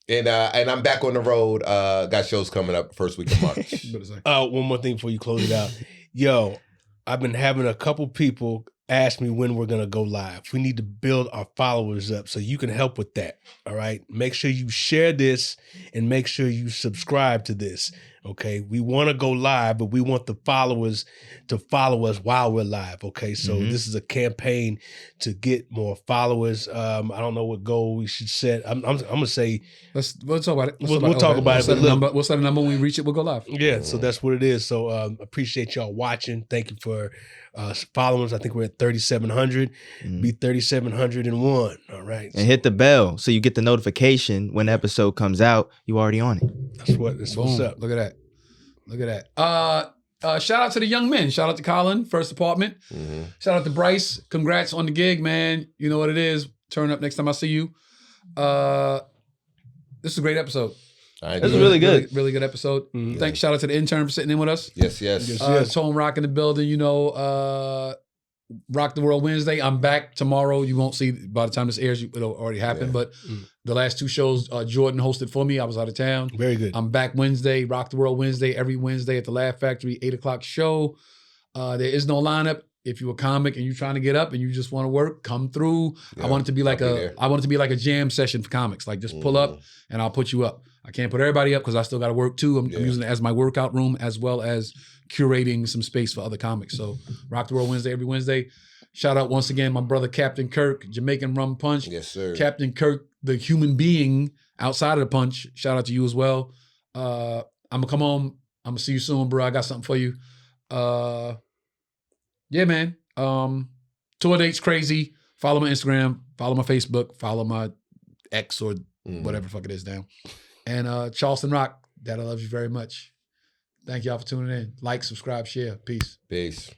And I'm back on the road. Got shows coming up first week of March. One more thing before you close it out. Yo, I've been having a couple people ask me when we're going to go live. We need to build our followers up, so you can help with that. All right. Make sure you share this and make sure you subscribe to this. Okay. We want to go live, but we want the followers to follow us while we're live. Okay. So this is a campaign to get more followers. I don't know what goal we should set. I'm going to say, we'll talk about it. We'll talk about it. We'll set a number when we reach it. We'll go live. Yeah. So that's what it is. So appreciate y'all watching. Thank you for followers. I think we're at 3,700. Be 3,701. All right. And hit the bell so you get the notification when the episode comes out. You already on it. That's what's up. Look at that. Shout out to the young men. Shout out to Colin, First Apartment. Shout out to Bryce. Congrats on the gig, man. You know what it is. Turn up next time I see you. This is a great episode. This is really good. Really good episode. Thanks. Shout out to the intern for sitting in with us. Yes. Tone Rock in the building. Rock the World Wednesday. I'm back tomorrow. You won't see by the time this airs. It'll already happen. But the last 2 shows, Jordan hosted for me. I was out of town. Very good. I'm back Wednesday. Rock the World Wednesday every Wednesday at the Laugh Factory 8:00 show. There is no lineup. If you're a comic and you're trying to get up and you just want to work, come through. I want it to be like a jam session for comics. Like just pull up and I'll put you up. I can't put everybody up because I still got to work too. I'm using it as my workout room as well as curating some space for other comics. So Rock the World Wednesday every Wednesday. Shout out once again my brother Captain Kirk, Jamaican Rum Punch. Yes, sir. Captain Kirk, the human being outside of the punch. Shout out to you as well. I'm gonna come home I'm gonna see you soon, bro. I got something for you. Yeah, man. Tour date's crazy. Follow my Instagram, follow my Facebook, follow my X or whatever the fuck it is now. And Charleston Rock, Dad, I love you very much. Thank y'all for tuning in. Like, subscribe, share. Peace. Peace.